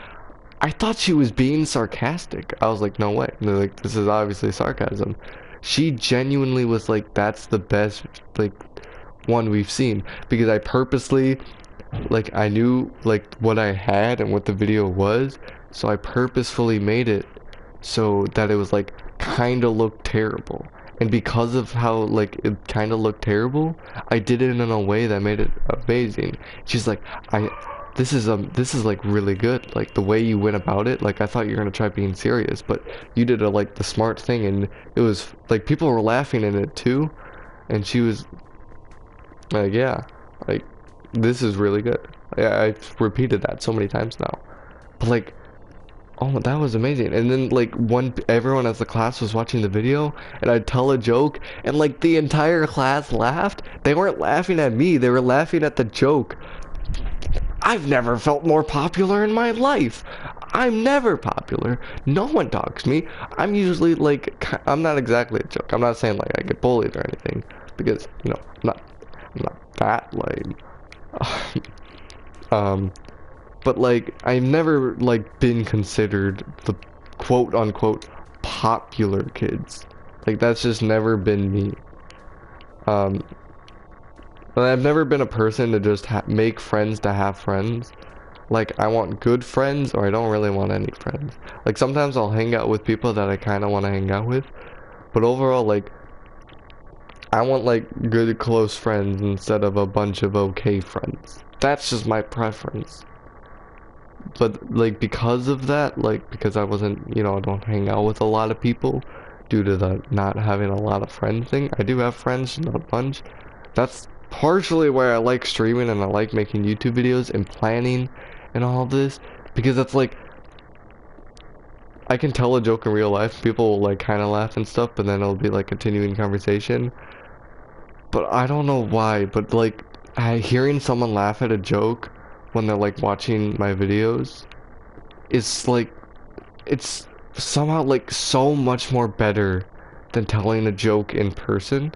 I thought she was being sarcastic. I was like, no way. And they're like, this is obviously sarcasm. She genuinely was like, that's the best, like, one we've seen, because I purposely, like, I knew, like, what I had and what the video was, so I purposefully made it so that it was, like, kind of looked terrible. And because of how, like, it kind of looked terrible, I did it in a way that made it amazing. She's like, this is like really good, like, the way you went about it. Like, I thought you were gonna try being serious, but you did like the smart thing, and it was like people were laughing in it too. And she was like, yeah, like, this is really good. I've repeated that so many times now, but, like, oh, that was amazing. And then, like, everyone as the class was watching the video, and I'd tell a joke, and, like, the entire class laughed. They weren't laughing at me, they were laughing at the joke. I've never felt more popular in my life. I'm never popular. No one talks to me. I'm usually, like, I'm not exactly a joke. I'm not saying, like, I get bullied or anything, because, you know, I'm not that lame. But, like, I've never, like, been considered the quote-unquote popular kids. Like, that's just never been me. And I've never been a person to just make friends to have friends. Like, I want good friends, or I don't really want any friends. Like, sometimes I'll hang out with people that I kind of want to hang out with, but overall, like, I want, like, good close friends instead of a bunch of okay friends. That's just my preference. But, like, because of that, like, because I wasn't, you know, I don't hang out with a lot of people due to the not having a lot of friends thing. I do have friends, not a bunch. That's partially why I like streaming and I like making YouTube videos and planning and all this, because it's like, I can tell a joke in real life, people will, like, kind of laugh and stuff, but then it'll be, like, continuing conversation. But I don't know why, but, like, hearing someone laugh at a joke when they're, like, watching my videos is, like, it's somehow, like, so much more better than telling a joke in person.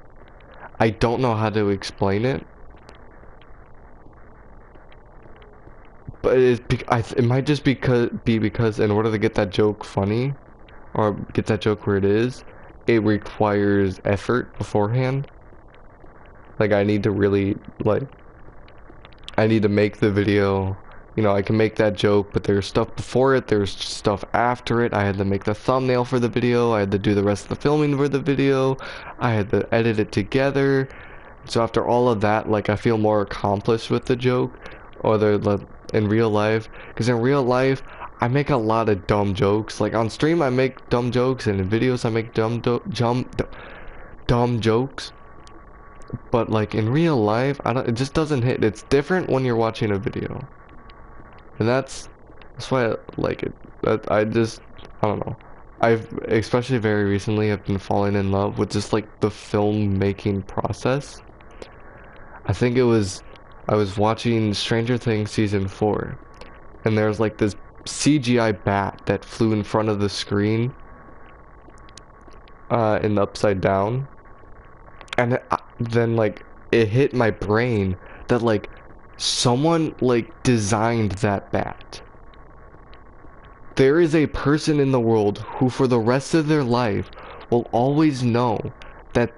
I don't know how to explain it, but it might just be because in order to get that joke funny, or get that joke where it is, it requires effort beforehand. Like, I need to really, like, I need to make the video, you know, I can make that joke, but there's stuff before it, there's stuff after it. I had to make the thumbnail for the video, I had to do the rest of the filming for the video, I had to edit it together. So after all of that, like, I feel more accomplished with the joke, or in real life, because in real life, I make a lot of dumb jokes. Like, on stream, I make dumb jokes, and in videos, I make dumb jokes. But, like, in real life, it just doesn't hit. It's different when you're watching a video. And that's why I like it. I don't know. I've, especially very recently, have been falling in love with just like the filmmaking process. I think I was watching Stranger Things season 4, and there's like this CGI bat that flew in front of the screen, in the upside down, and then like it hit my brain that like someone like designed that bat. There is a person in the world who for the rest of their life will always know that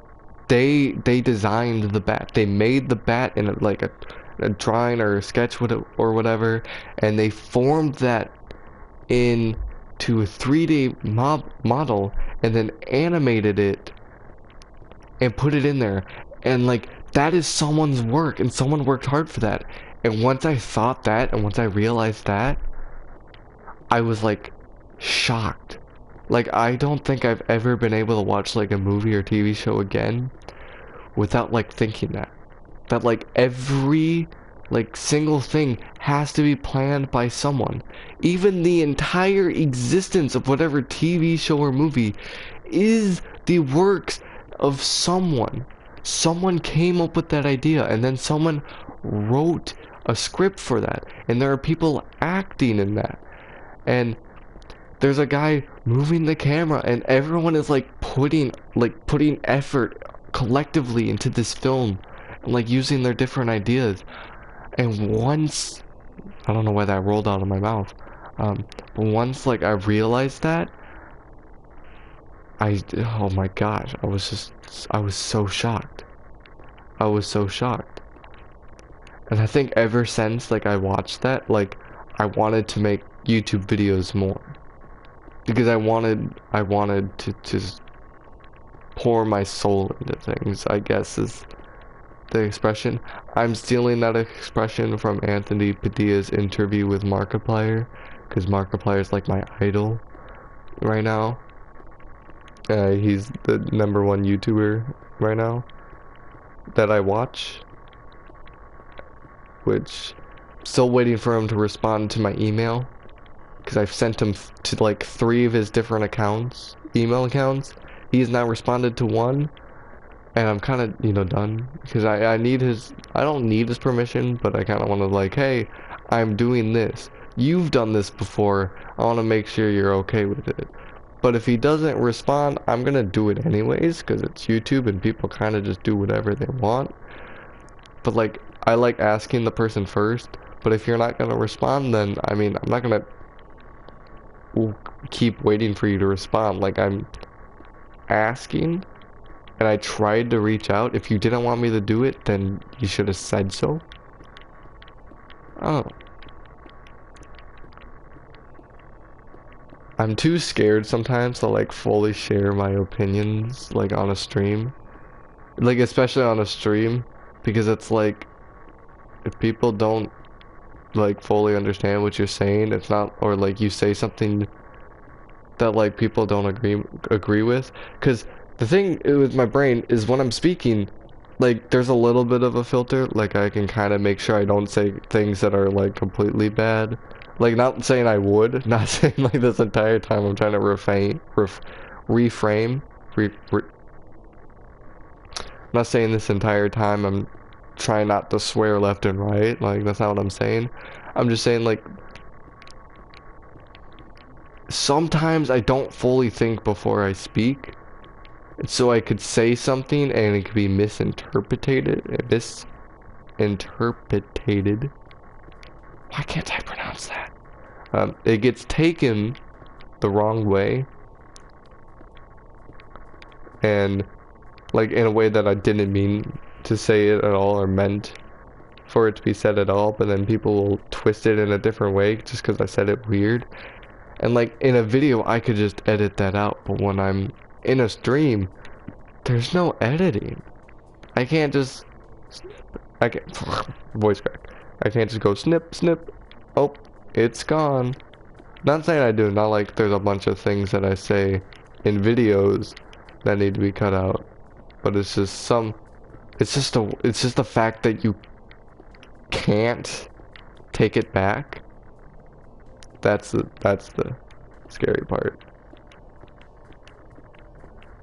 they designed the bat. They made the bat in a drawing or a sketch or whatever, and they formed that into a 3D model and then animated it and put it in there. And like that is someone's work, and someone worked hard for that. And once I thought that, and once I realized that, I was like shocked. Like I don't think I've ever been able to watch like a movie or TV show again without like thinking that like every like single thing has to be planned by someone. Even the entire existence of whatever TV show or movie is the works of someone. Someone came up with that idea, and then someone wrote a script for that, and there are people acting in that, and there's a guy moving the camera, and everyone is like putting effort collectively into this film, and like using their different ideas. And once, I don't know why that rolled out of my mouth, but once like I realized that, oh my gosh, I was so shocked. I was so shocked. And I think ever since like I watched that, like I wanted to make YouTube videos more, because I wanted to just pour my soul into things, I guess is the expression. I'm stealing that expression from Anthony Padilla's interview with Markiplier, because Markiplier is like my idol right now. He's the #1 YouTuber right now that I watch, which still waiting for him to respond to my email, because I've sent him to like 3 of his different accounts, email accounts. He has now responded to one, and I'm kind of, you know, done, because I need his, I don't need his permission, but I kind of want to like, hey, I'm doing this. You've done this before. I want to make sure you're okay with it. But if he doesn't respond, I'm gonna do it anyways, because it's YouTube and people kind of just do whatever they want. But like, I like asking the person first. But if you're not gonna respond, then I mean, I'm not gonna keep waiting for you to respond. Like, I'm asking, and I tried to reach out. If you didn't want me to do it, then you should have said so. Oh. I'm too scared sometimes to like fully share my opinions like on a stream. Like especially on a stream, because it's like if people don't like fully understand what you're saying, it's not, or like you say something that like people don't agree with. Because the thing with my brain is when I'm speaking, like there's a little bit of a filter, like I can kind of make sure I don't say things that are like completely bad. Like, not saying I would, not saying like this entire time I'm trying to reframe, not saying this entire time I'm trying not to swear left and right, like that's not what I'm saying. I'm just saying like sometimes I don't fully think before I speak, so I could say something and it could be misinterpreted. Why can't I pronounce that? It gets taken the wrong way, and like in a way that I didn't mean to say it at all, or meant for it to be said at all, but then people will twist it in a different way just because I said it weird. And like in a video I could just edit that out, but when I'm in a stream, there's no editing. I can't just, I can't, voice crack. I can't just go snip, snip, oh, it's gone. Not saying I do, not like there's a bunch of things that I say in videos that need to be cut out, but it's just it's just the fact that you can't take it back. That's the scary part.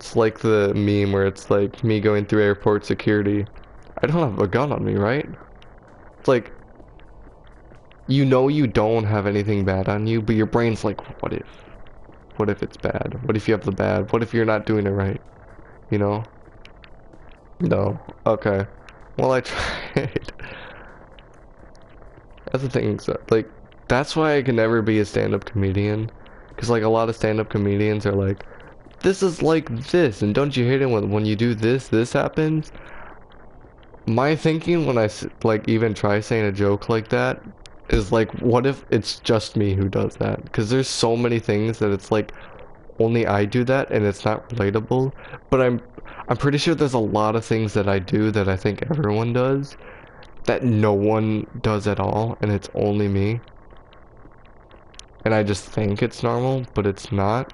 It's like the meme where it's like me going through airport security. I don't have a gun on me, right? It's like, you know you don't have anything bad on you, but your brain's like, what if? What if it's bad? What if you have the bad? What if you're not doing it right? You know? No. Okay. Well, I tried. That's the thing, like, that's why I can never be a stand-up comedian. Because, like, a lot of stand-up comedians are like, this is like this, and don't you hate it when you do this, this happens? My thinking when I, like, even try saying a joke like that is like, what if it's just me who does that? Because there's so many things that it's like, only I do that, and it's not relatable. But I'm pretty sure there's a lot of things that I do that I think everyone does, that no one does at all, and it's only me. And I just think it's normal, but it's not.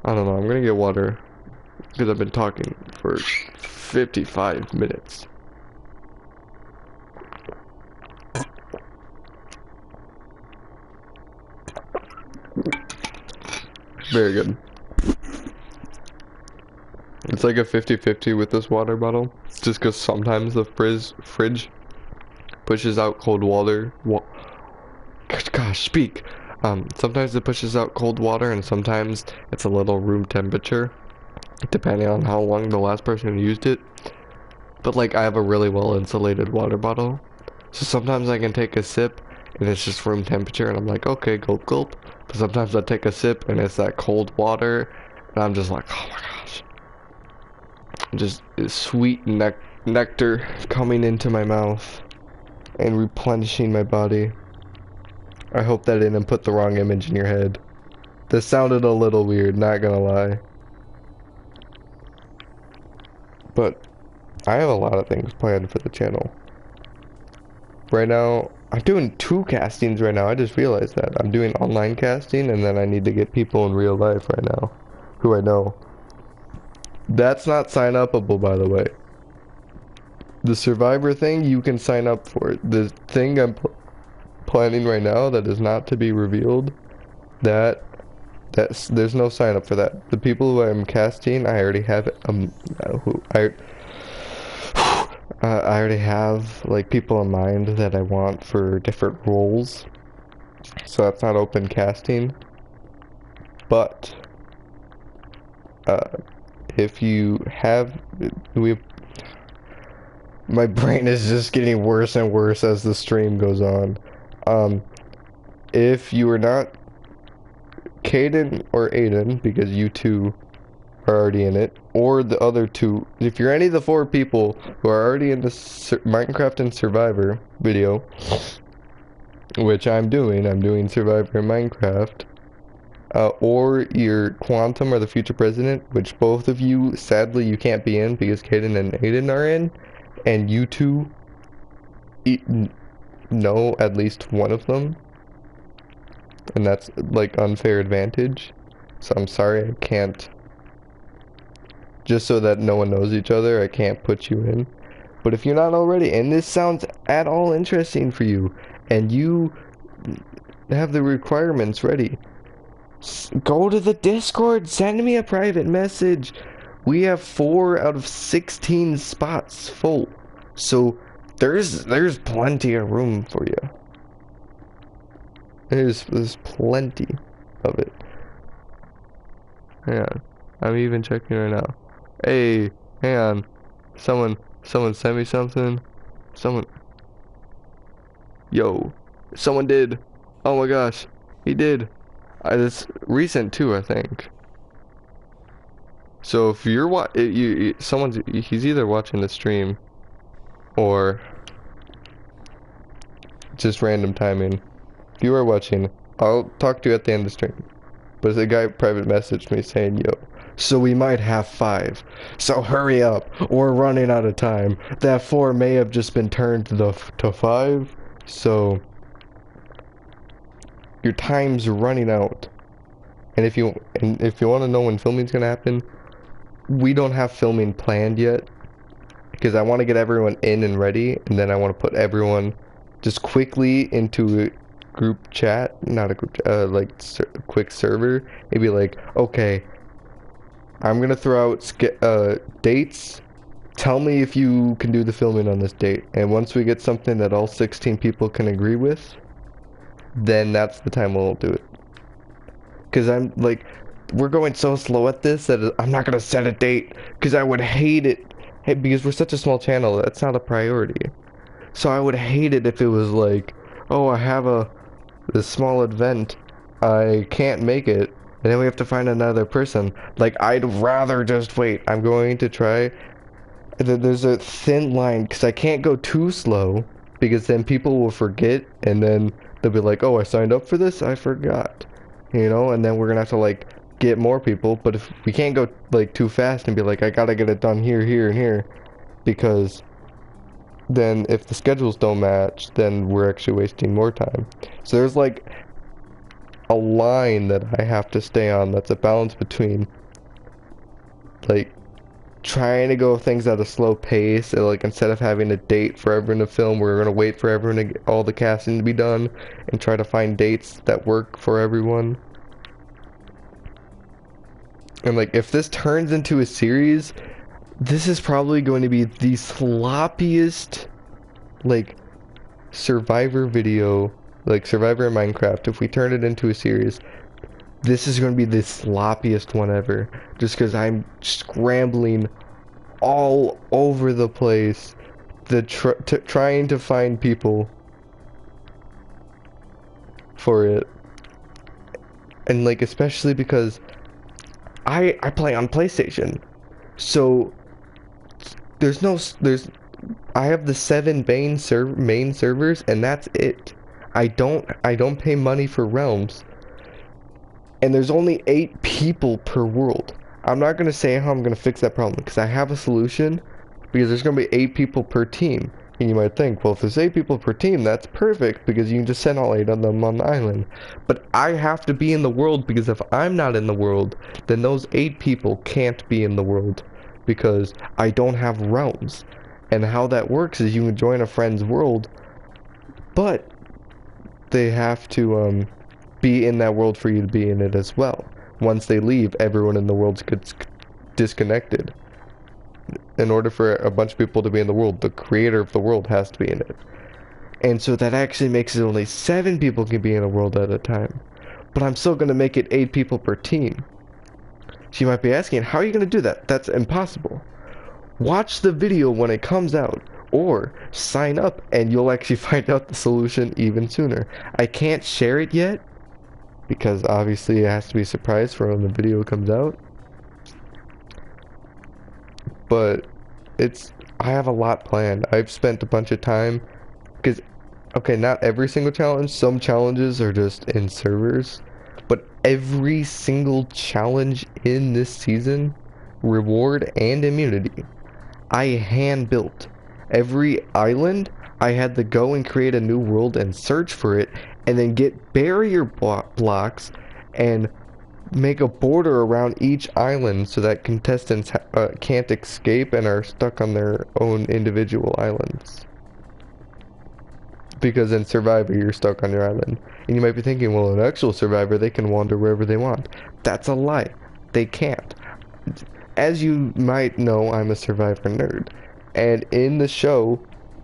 I don't know, I'm gonna get water, because I've been talking for 55 minutes. Very good. It's like a 50-50 with this water bottle, just because sometimes the fridge pushes out cold water. Gosh, speak. Sometimes it pushes out cold water, and sometimes it's a little room temperature, depending on how long the last person used it. But like, I have a really well insulated water bottle, so sometimes I can take a sip and it's just room temperature, and I'm like, okay, gulp gulp. But sometimes I take a sip and it's that cold water, and I'm just like, oh my gosh, just sweet nectar coming into my mouth and replenishing my body. I hope that didn't put the wrong image in your head. This sounded a little weird, not gonna lie. But I have a lot of things planned for the channel. Right now, I'm doing 2 castings right now. I just realized that. I'm doing online casting, and then I need to get people in real life right now who I know. That's not sign upable, by the way. The Survivor thing, you can sign up for it. The thing I'm planning right now that is not to be revealed, there's no sign up for that. The people who I'm casting, I already have I already have like people in mind that I want for different roles, so that's not open casting. But if you have, my brain is just getting worse and worse as the stream goes on. If you are not Caden or Aiden, because you two are already in it, or the other 2, if you're any of the 4 people who are already in the Minecraft and Survivor video, which I'm doing Survivor and Minecraft, or you're Quantum or the future president, which both of you, sadly, you can't be in because Caden and Aiden are in, and you two know at least one of them, and that's like unfair advantage. So I'm sorry, I can't, just so that no one knows each other, I can't put you in. But if you're not already, and this sounds at all interesting for you, and you have the requirements ready, go to the Discord, send me a private message. We have 4 out of 16 spots full, so there's plenty of room for you. There's plenty of it. Hang on, I'm even checking right now. Hey, hang on. Someone sent me something. Yo, someone did. Oh my gosh, he did. It's recent too, I think. So if you're he's either watching the stream or just random timing. If you are watching, I'll talk to you at the end of the stream. But the guy private messaged me saying, yo, so we might have 5. So hurry up, we're running out of time. That 4 may have just been turned to 5, so your time's running out. And if you want to know when filming's gonna happen, we don't have filming planned yet, because I want to get everyone in and ready, and then I want to put everyone just quickly into a group chat, not a group chat, like quick server. Maybe like, okay, I'm gonna throw out dates. Tell me if you can do the filming on this date. And once we get something that all 16 people can agree with, then that's the time we'll do it. Because I'm like, we're going so slow at this that I'm not gonna set a date because I would hate it. Hey, because we're such a small channel, that's not a priority. So I would hate it if it was like, oh, I have this small event, I can't make it, and then we have to find another person. Like, I'd rather just wait. I'm going to try. There's a thin line because I can't go too slow because then people will forget and then they'll be like, oh, I signed up for this, I forgot. You know, and then we're gonna have to like get more people. But if we can't go like too fast and be like, I gotta get it done here, here, and here, because then if the schedules don't match, then we're actually wasting more time. So there's like a line that I have to stay on that's a balance between like trying to go things at a slow pace, and like instead of having a date for everyone to film, we're gonna wait for everyone to get all the casting to be done and try to find dates that work for everyone. And like if this turns into a series, this is probably going to be the sloppiest like Survivor video, like Survivor in Minecraft. If we turn it into a series, this is going to be the sloppiest one ever, just because I'm scrambling all over the place, trying to find people for it. And like especially because I play on PlayStation, so I have the 7 main servers and that's it. I don't pay money for realms. And there's only 8 people per world. I'm not gonna say how I'm gonna fix that problem because I have a solution, because there's gonna be 8 people per team. And you might think, well, if there's 8 people per team, that's perfect because you can just send all 8 of them on the island. But I have to be in the world, because if I'm not in the world, then those 8 people can't be in the world because I don't have realms. And how that works is you can join a friend's world, but they have to be in that world for you to be in it as well. Once they leave, everyone in the world gets disconnected. In order for a bunch of people to be in the world, the creator of the world has to be in it. And so that actually makes it only 7 people can be in a world at a time. But I'm still going to make it 8 people per team. So you might be asking, how are you going to do that? That's impossible. Watch the video when it comes out, or sign up and you'll actually find out the solution even sooner. I can't share it yet, because obviously it has to be a surprise for when the video comes out. But I have a lot planned. I've spent a bunch of time, because, okay, not every single challenge. Some challenges are just in servers. But every single challenge in this season, reward and immunity, I hand built. Every island, I had to go and create a new world and search for it, and then get barrier blocks and make a border around each island so that contestants can't escape and are stuck on their own individual islands. Because in Survivor, you're stuck on your island. And you might be thinking, well, in actual Survivor, they can wander wherever they want. That's a lie. They can't. As you might know, I'm a Survivor nerd. And in the show,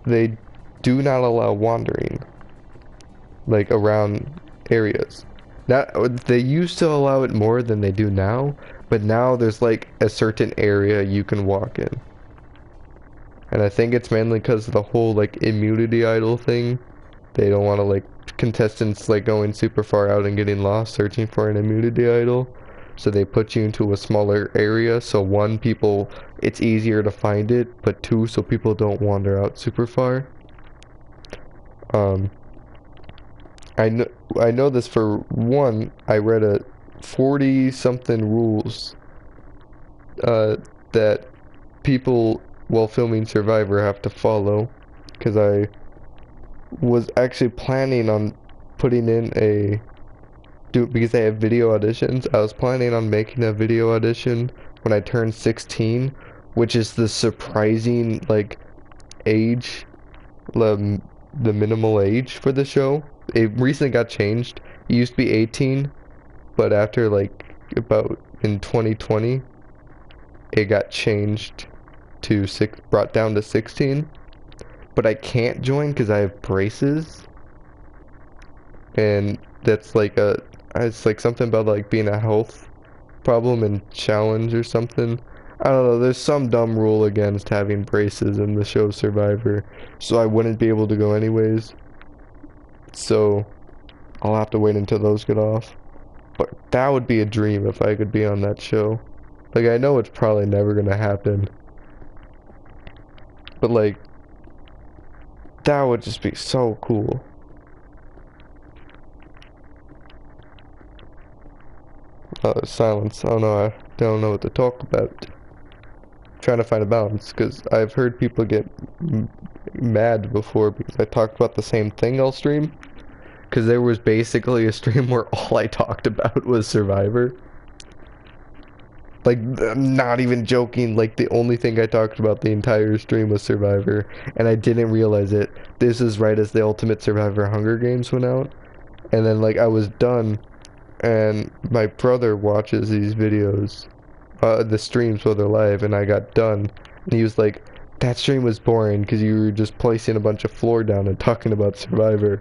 they do not allow wandering, like, around areas. They used to allow it more than they do now, but now there's like a certain area you can walk in. And I think it's mainly because of the whole like immunity idol thing. They don't want to like contestants like going super far out and getting lost searching for an immunity idol. So they put you into a smaller area, so 1, it's easier to find it, but 2, so people don't wander out super far. I know this for 1. I read a 40-something rules that people while filming Survivor have to follow, because I was actually planning on putting in because I have video auditions. I was planning on making a video audition when I turned 16, which is the surprising like age, the minimal age for the show. It recently got changed. It used to be 18, but after like about in 2020, it got changed to brought down to 16. But I can't join because I have braces. And that's like it's like something about like being a health problem and challenge or something. I don't know, there's some dumb rule against having braces in the show Survivor, so I wouldn't be able to go anyways. So I'll have to wait until those get off. But that would be a dream if I could be on that show. Like, I know it's probably never gonna happen, but like, that would just be so cool. Silence. I don't know what to talk about. Trying to find a balance, because I've heard people get mad before because I talked about the same thing all stream. Because there was basically a stream where all I talked about was Survivor. Like, I'm not even joking, like the only thing I talked about the entire stream was Survivor, and I didn't realize it. This is right as the Ultimate Survivor Hunger Games went out, and then like I was done, and my brother watches these videos, the streams while they're live, and I got done, and he was like, that stream was boring because you were just placing a bunch of floor down and talking about Survivor.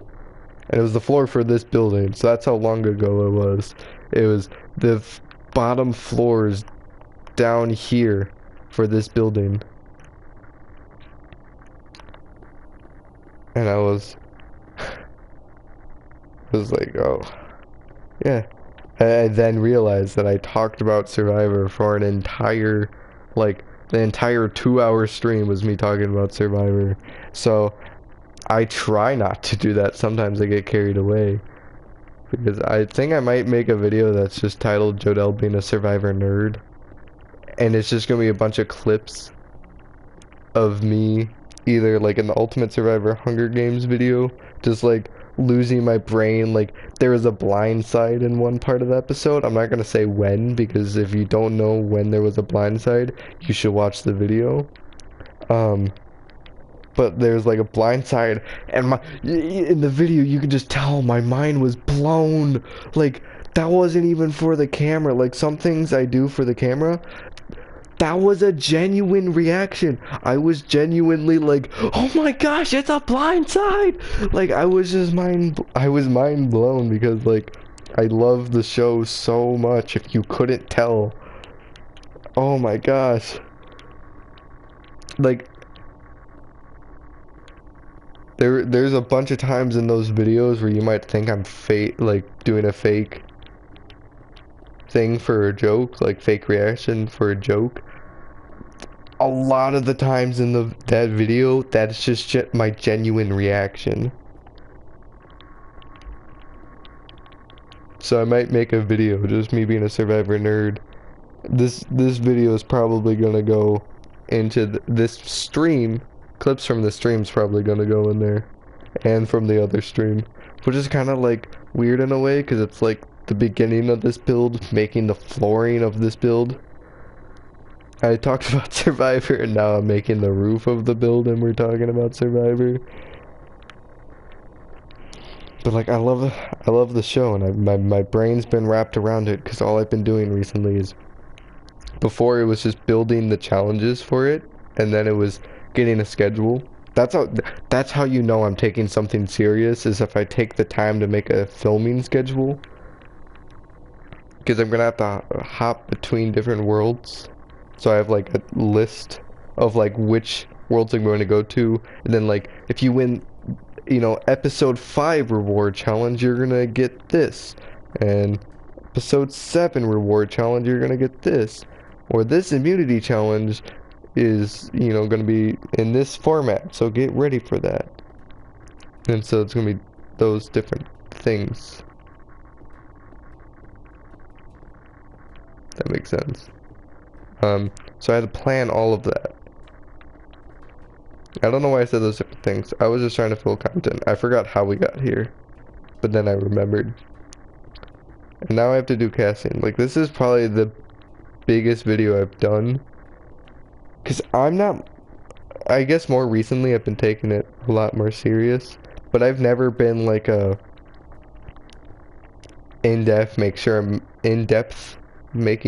And it was the floor for this building, so that's how long ago it was. It was the bottom floors down here for this building. And I was like, oh, yeah. I then realized that I talked about Survivor for an entire, like, the entire 2-hour stream was me talking about Survivor. So I try not to do that. Sometimes I get carried away. Because I think I might make a video that's just titled Jodell being a Survivor nerd. And it's just gonna be a bunch of clips of me, either like in the Ultimate Survivor Hunger Games video, just like losing my brain. Like, there was a blind side in one part of the episode. I'm not gonna say when, because if you don't know when there was a blind side, you should watch the video. But there's like a blind side, and in the video you can just tell my mind was blown. Like, that wasn't even for the camera. Like, some things I do for the camera, that was a genuine reaction. I was genuinely like, oh my gosh, it's a blind side. Like, I was mind blown because like I love the show so much. If you couldn't tell, oh my gosh. Like, there's a bunch of times in those videos where you might think I'm like doing a fake thing for a joke, like fake reaction for a joke. A lot of the times in that video, that's just my genuine reaction. So I might make a video just me being a Survivor nerd. This video is probably gonna go into this stream. Clips from the stream's probably gonna go in there, and from the other stream, which is kind of like weird in a way because it's like the beginning of this build, making the flooring of this build. I talked about Survivor, and now I'm making the roof of the build, and we're talking about Survivor. But like, I love the show, and my brain's been wrapped around it because all I've been doing recently is, before it was just building the challenges for it, and then it was getting a schedule. That's how you know I'm taking something serious, is if I take the time to make a filming schedule. Because I'm gonna have to hop between different worlds. So I have like a list of like which worlds I'm going to go to, and then like if you win, you know, episode 5 reward challenge, you're gonna get this, and episode 7 reward challenge, you're gonna get this, or this immunity challenge is, you know, gonna be in this format, so get ready for that. And so it's gonna be those different things. That makes sense. So I had to plan all of that. I don't know why I said those different things. I was just trying to fill content. I forgot how we got here, but then I remembered. And now I have to do casting. Like, this is probably the biggest video I've done. Because I'm not... I guess more recently I've been taking it a lot more serious. But I've never been like a... in-depth, making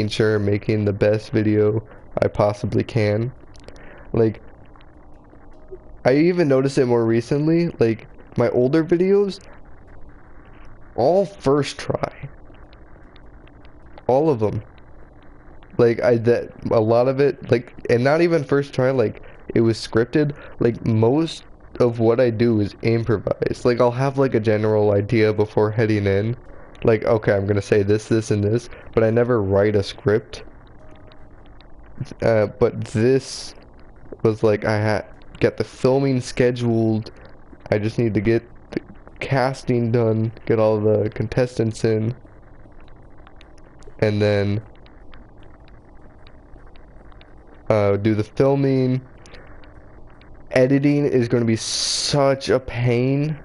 sure I'm making the best video I possibly can. Like, I even noticed it more recently, like, my older videos, all first try. All of them. Like, that, a lot of it, like, and not even first try, like, it was scripted. Like, most of what I do is improvised. Like, I'll have, like, a general idea before heading in. Like, okay, I'm gonna say this, this, and this, but I never write a script. But this was like, I had get the filming scheduled. I just need to get the casting done, get all the contestants in, and then do the filming. Editing is going to be such a pain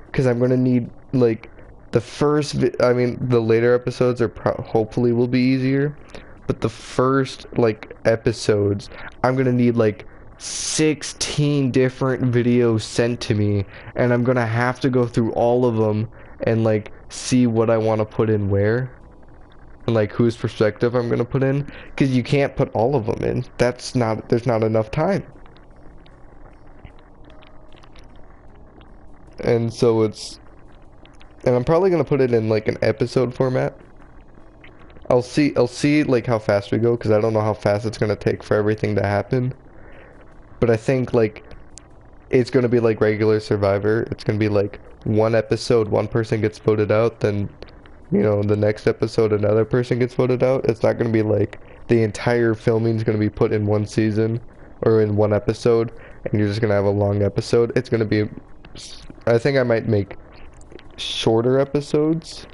because I'm going to need, like, the first I mean, the later episodes are hopefully will be easier, but the first, like, episodes, I'm going to need, like, 16 different videos sent to me, and I'm going to have to go through all of them and, like, see what I want to put in where, and, like, whose perspective I'm going to put in, because you can't put all of them in. There's not enough time. And so and I'm probably gonna put it in, like, an episode format. I'll see like how fast we go, because I don't know how fast it's gonna take for everything to happen. But I think, like, it's gonna be like regular Survivor. It's gonna be like one episode, one person gets voted out, then, you know, the next episode another person gets voted out. It's not gonna be like the entire filming is gonna be put in one season or in one episode, and you're just gonna have a long episode. It's gonna be, I think I might make shorter episodes,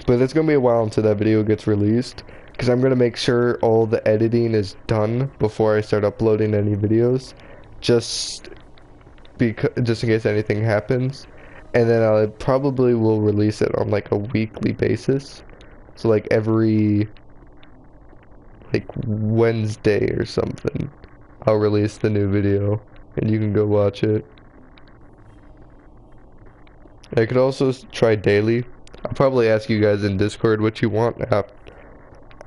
but it's gonna be a while until that video gets released, because I'm gonna make sure all the editing is done before I start uploading any videos, just in case anything happens. And then I probably will release it on, like, a weekly basis, so, like, every, like, Wednesday or something I'll release the new video and you can go watch it. I could also try daily. I'll probably ask you guys in Discord what you want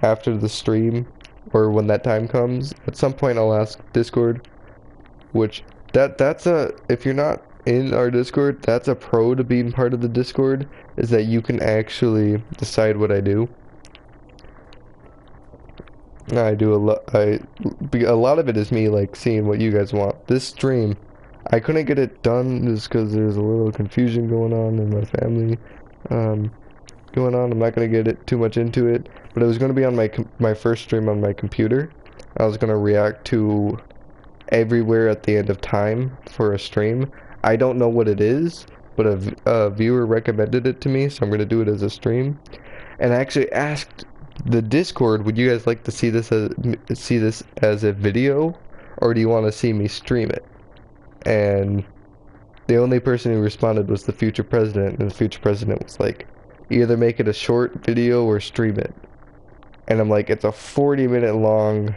after the stream, or when that time comes. At some point I'll ask Discord, which that's a, if you're not in our Discord, that's a pro to being part of the Discord, is that you can actually decide what I do. I do a lot of it is me, like, seeing what you guys want. This stream, I couldn't get it done just because there's a little confusion going on in my family. Going on. I'm not gonna get it too much into it, but it was gonna be on my first stream on my computer. I was gonna react to everywhere at the end of time for a stream. I don't know what it is, but a viewer recommended it to me, so I'm gonna do it as a stream. And I actually asked the Discord, would you guys like to see this as a video, or do you want to see me stream it? And the only person who responded was the future president, and the future president was like, either make it a short video or stream it. And I'm like, it's a 40-minute long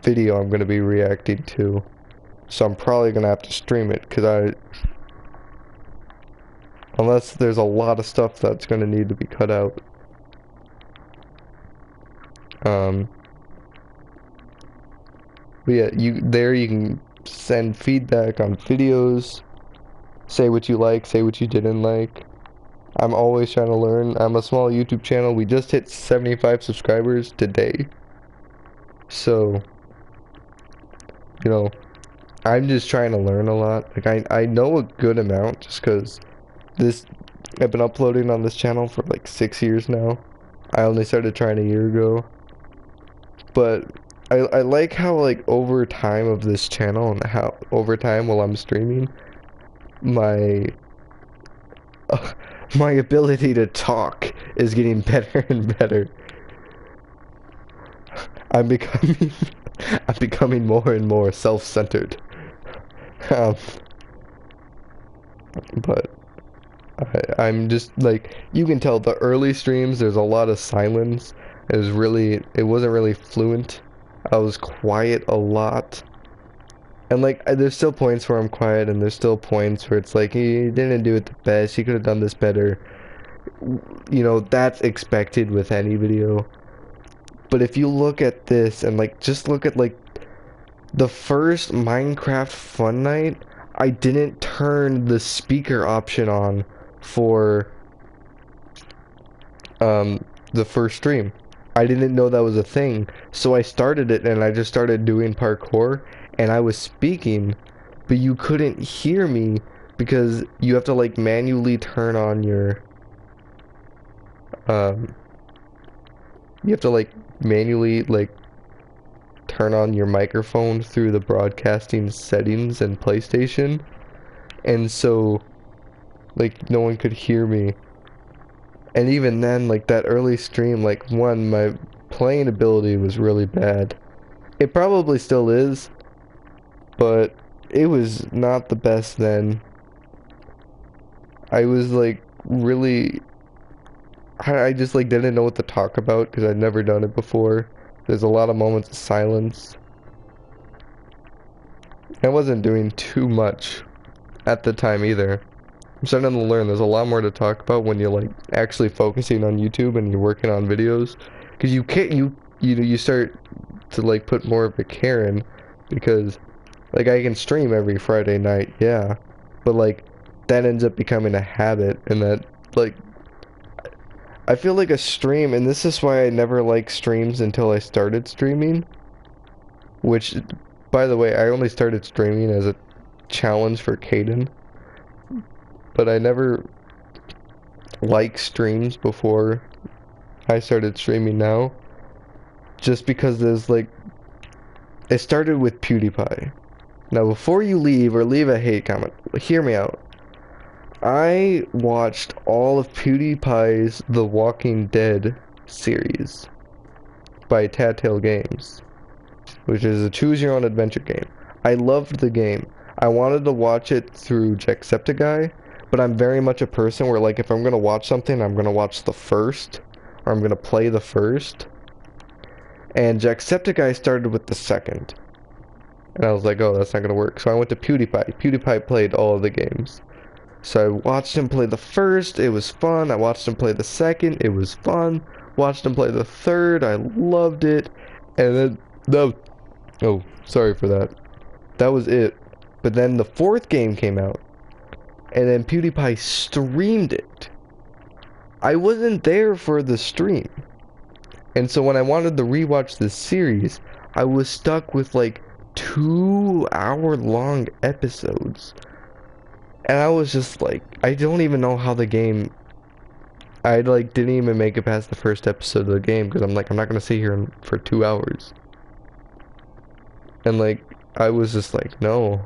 video I'm going to be reacting to, so I'm probably going to have to stream it, because unless there's a lot of stuff that's going to need to be cut out. But yeah, you can send feedback on videos, say what you like, say what you didn't like. I'm always trying to learn. I'm a small YouTube channel. We just hit 75 subscribers today. So, you know, I'm just trying to learn a lot. Like, I know a good amount, just because I've been uploading on this channel for like 6 years now. I only started trying a year ago. But I like how, like, over time of this channel, and how over time while I'm streaming, my my ability to talk is getting better and better. I'm becoming more and more self-centered. But I'm just, like, you can tell the early streams, there's a lot of silence. It wasn't really fluent. I was quiet a lot. And, like, there's still points where I'm quiet, and there's still points where it's like, you didn't do it the best, you could have done this better. You know, that's expected with any video. But if you look at this and like just look at like the first Minecraft Fun Night, I didn't turn the speaker option on for the first stream. I didn't know that was a thing. So I started it and I just started doing parkour and I was speaking, but you couldn't hear me because you have to like manually turn on your you have to like manually like turn on your microphone through the broadcasting settings in PlayStation. And so like no one could hear me. And even then, like that early stream, like one, my playing ability was really bad. It probably still is, but it was not the best then. I was like really, I just like didn't know what to talk about because I'd never done it before. There's a lot of moments of silence. I wasn't doing too much at the time either. I'm starting to learn there's a lot more to talk about when you're like actually focusing on YouTube and you're working on videos, because you can't you start to like put more of a care in, because like I can stream every Friday night, yeah, but like that ends up becoming a habit, and that like I feel like a stream, and this is why I never liked streams until I started streaming, which by the way I only started streaming as a challenge for Caden, but I never liked streams before I started streaming now, just because there's like, it started with PewDiePie. Now before you leave or leave a hate comment, hear me out. I watched all of PewDiePie's The Walking Dead series by Telltale Games, which is a choose your own adventure game. I loved the game. I wanted to watch it through Jacksepticeye, but I'm very much a person where like if I'm gonna watch something, I'm gonna watch the first, or I'm gonna play the first. And Jacksepticeye started with the second. And I was like, oh, that's not gonna work. So I went to PewDiePie. PewDiePie played all of the games. So I watched him play the first, it was fun. I watched him play the second, it was fun. Watched him play the third, I loved it. And then, no, oh, sorry for that. That was it. But then the fourth game came out. And then PewDiePie streamed it. I wasn't there for the stream. And so when I wanted to rewatch this series, I was stuck with like 2-hour-long episodes. And I was just like, I don't even know how the game, I like didn't even make it past the first episode of the game because I'm like, I'm not gonna sit here for 2 hours. And like, I was just like, no.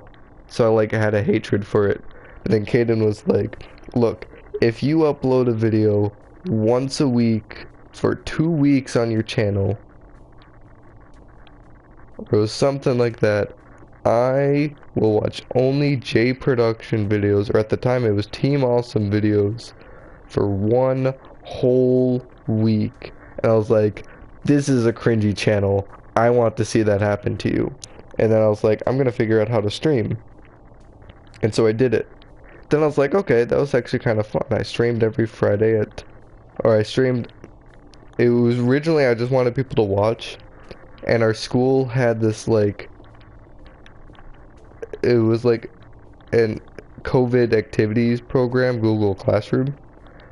So I like had a hatred for it. And then Caden was like, look, if you upload a video once a week for 2 weeks on your channel, or it was something like that, I will watch only J Production videos, or at the time it was Team Awesome videos, for 1 whole week. And I was like, this is a cringy channel. I want to see that happen to you. And then I was like, I'm gonna figure out how to stream. And so I did it. Then I was like, okay, that was actually kind of fun. I streamed every Friday it was originally I just wanted people to watch, and our school had this like, it was like an COVID activities program, Google Classroom,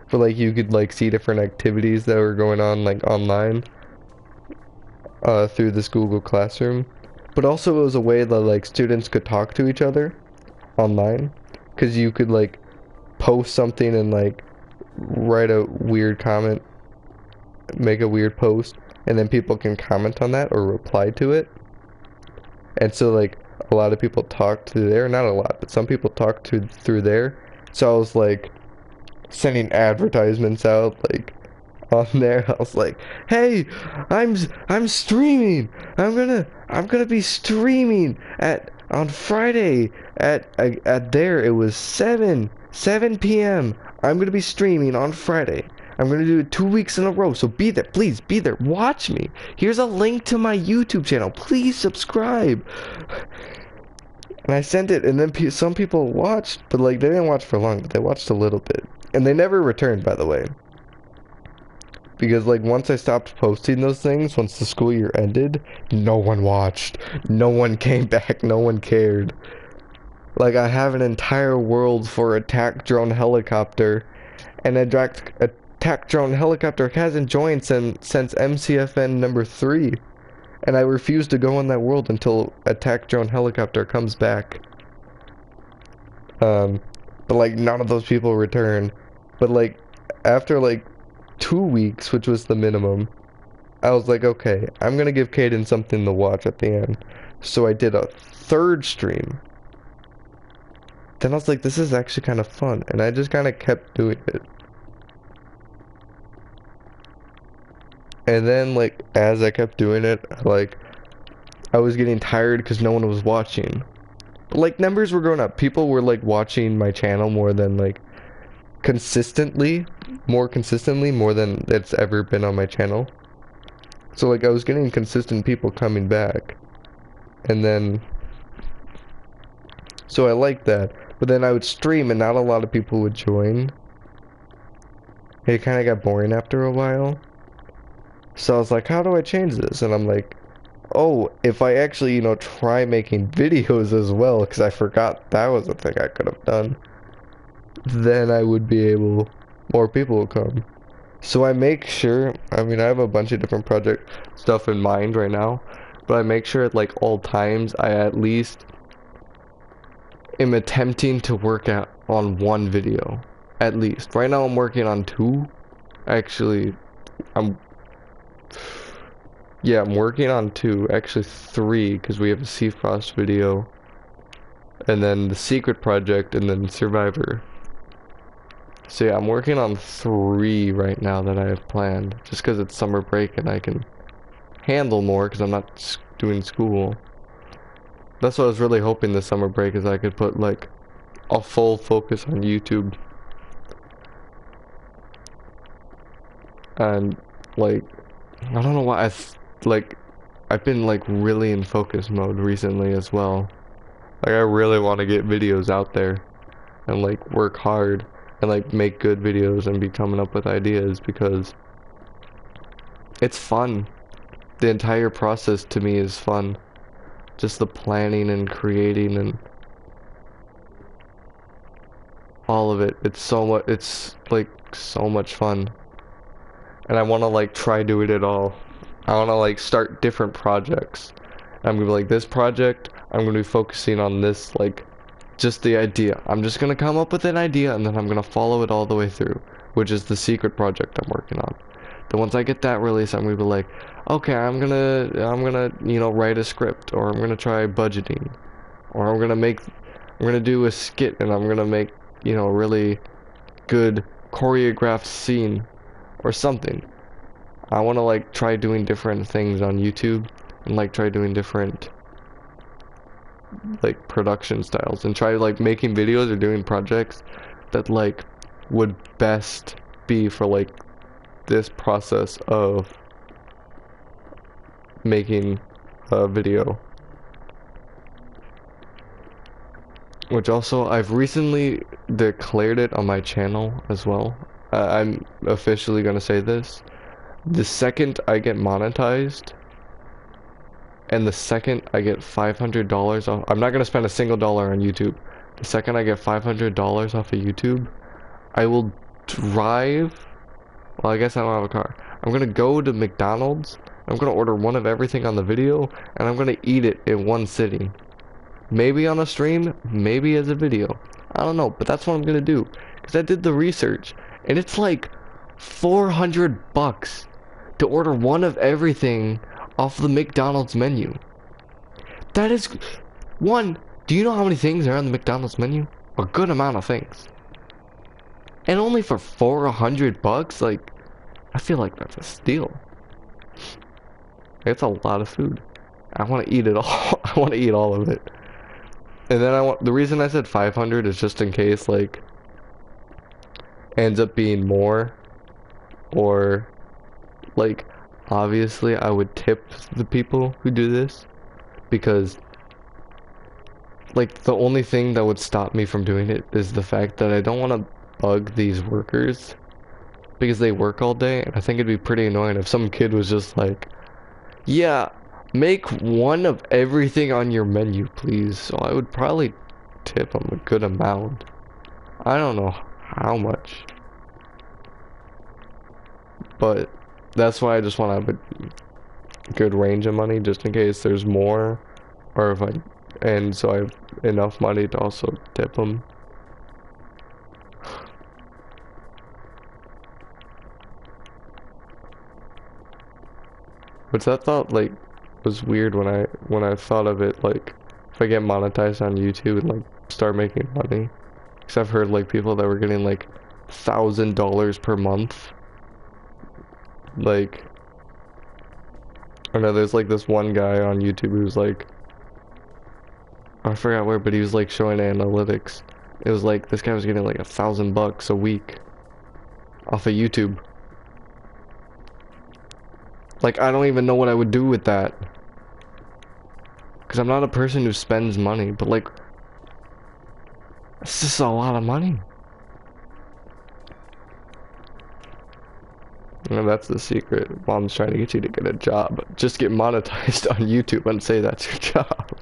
for like you could like see different activities that were going on like online through this Google Classroom. But also it was a way that like students could talk to each other online, because you could like post something and like write a weird comment, make a weird post, and then people can comment on that or reply to it. And so like a lot of people talked through there, not a lot, but some people talked through there. So I was like sending advertisements out like on there. I was like, hey, I'm streaming. I'm gonna be streaming on Friday at there. It was 7 p.m. I'm gonna be streaming on Friday. I'm gonna do it 2 weeks in a row, so be there, please be there, watch me. Here's a link to my YouTube channel, please subscribe. And I sent it, and then some people watched, but like they didn't watch for long, but they watched a little bit. And they never returned, by the way. Because, like, once I stopped posting those things, once the school year ended, no one watched. No one came back. No one cared. Like, I have an entire world for attack drone helicopter, and attack drone helicopter hasn't joined since MCFN number 3. And I refuse to go in that world until attack drone helicopter comes back. But, like, none of those people return. But, like, after, like, 2 weeks, which was the minimum, I was like, okay, I'm gonna give Caden something to watch at the end. So I did a 3rd stream. Then I was like, this is actually kind of fun, and I just kind of kept doing it. And then, like, as I kept doing it, like, I was getting tired because no one was watching. But, like, numbers were going up. People were, like, watching my channel more than, like, more consistently, more than it's ever been on my channel. So, like, I was getting consistent people coming back. And then, so I liked that. But then I would stream and not a lot of people would join. It kind of got boring after a while. So I was like, how do I change this? And I'm like, oh, if I actually, you know, try making videos as well, because I forgot that was a thing I could have done, then I would be able, more people will come. So I make sure, I mean, I have a bunch of different project stuff in mind right now, but I make sure at like all times I at least am attempting to work on 1 video. At least. Right now I'm working on 2. Actually, I'm working on 2. Actually 3, because we have a Seafrost video. And then the Secret Project, and then Survivor. So yeah, I'm working on 3 right now that I have planned. Just because it's summer break and I can handle more because I'm not doing school. That's what I was really hoping this summer break is I could put like a full focus on YouTube. And like, I don't know why I've been like really in focus mode recently as well. Like I really want to get videos out there and like work hard and like make good videos and be coming up with ideas because it's fun. The entire process to me is fun. Just the planning and creating and all of it. It's like so much fun. And I want to like try doing it all. I want to like start different projects. I'm gonna be like, this project, I'm gonna be focusing on this, like, just the idea. I'm just gonna come up with an idea and then I'm gonna follow it all the way through, which is the secret project I'm working on. Then once I get that released, I'm gonna be like, okay, I'm gonna, you know, write a script, or I'm gonna try budgeting, or I'm gonna do a skit, and I'm gonna make, you know, a really good choreographed scene, or something. I wanna like try doing different things on YouTube, and like try doing different like production styles, and try like making videos or doing projects that like would best be for like this process of making a video. Which also, I've recently declared it on my channel as well. I'm officially gonna say this. The second I get monetized, and the second I get $500 off, I'm not gonna spend a single dollar on YouTube. The second I get $500 off of YouTube, I will drive, well, I guess I don't have a car. I'm gonna go to McDonald's, I'm gonna order one of everything on the video, and I'm gonna eat it in one sitting. Maybe on a stream, maybe as a video. I don't know, but that's what I'm gonna do. Because I did the research, and it's like 400 bucks to order one of everything off the McDonald's menu. That is... One, do you know how many things are on the McDonald's menu? A good amount of things. And only for 400 bucks? Like, I feel like that's a steal. It's a lot of food. I want to eat it all. I want to eat all of it. And then the reason I said 500 is just in case, like, ends up being more, or, like, obviously I would tip the people who do this, because, like, the only thing that would stop me from doing it is the fact that I don't want to bug these workers because they work all day, and I think it'd be pretty annoying if some kid was just like, yeah, make one of everything on your menu, please. So I would probably tip them a good amount. I don't know how much, but that's why I just want to have a good range of money just in case there's more, or if I, and so I have enough money to also tip them. Which that thought like was weird when I thought of it, like if I get monetized on YouTube and like start making money. Because I've heard like people that were getting like $1,000 per month. Like, I know there's like this one guy on YouTube who's like, I forgot where, but he was like showing analytics. It was like this guy was getting like $1,000 a week off of YouTube. Like, I don't even know what I would do with that. Because I'm not a person who spends money, but like, it's just a lot of money. And that's the secret. Mom's trying to get you to get a job. Just get monetized on YouTube and say that's your job.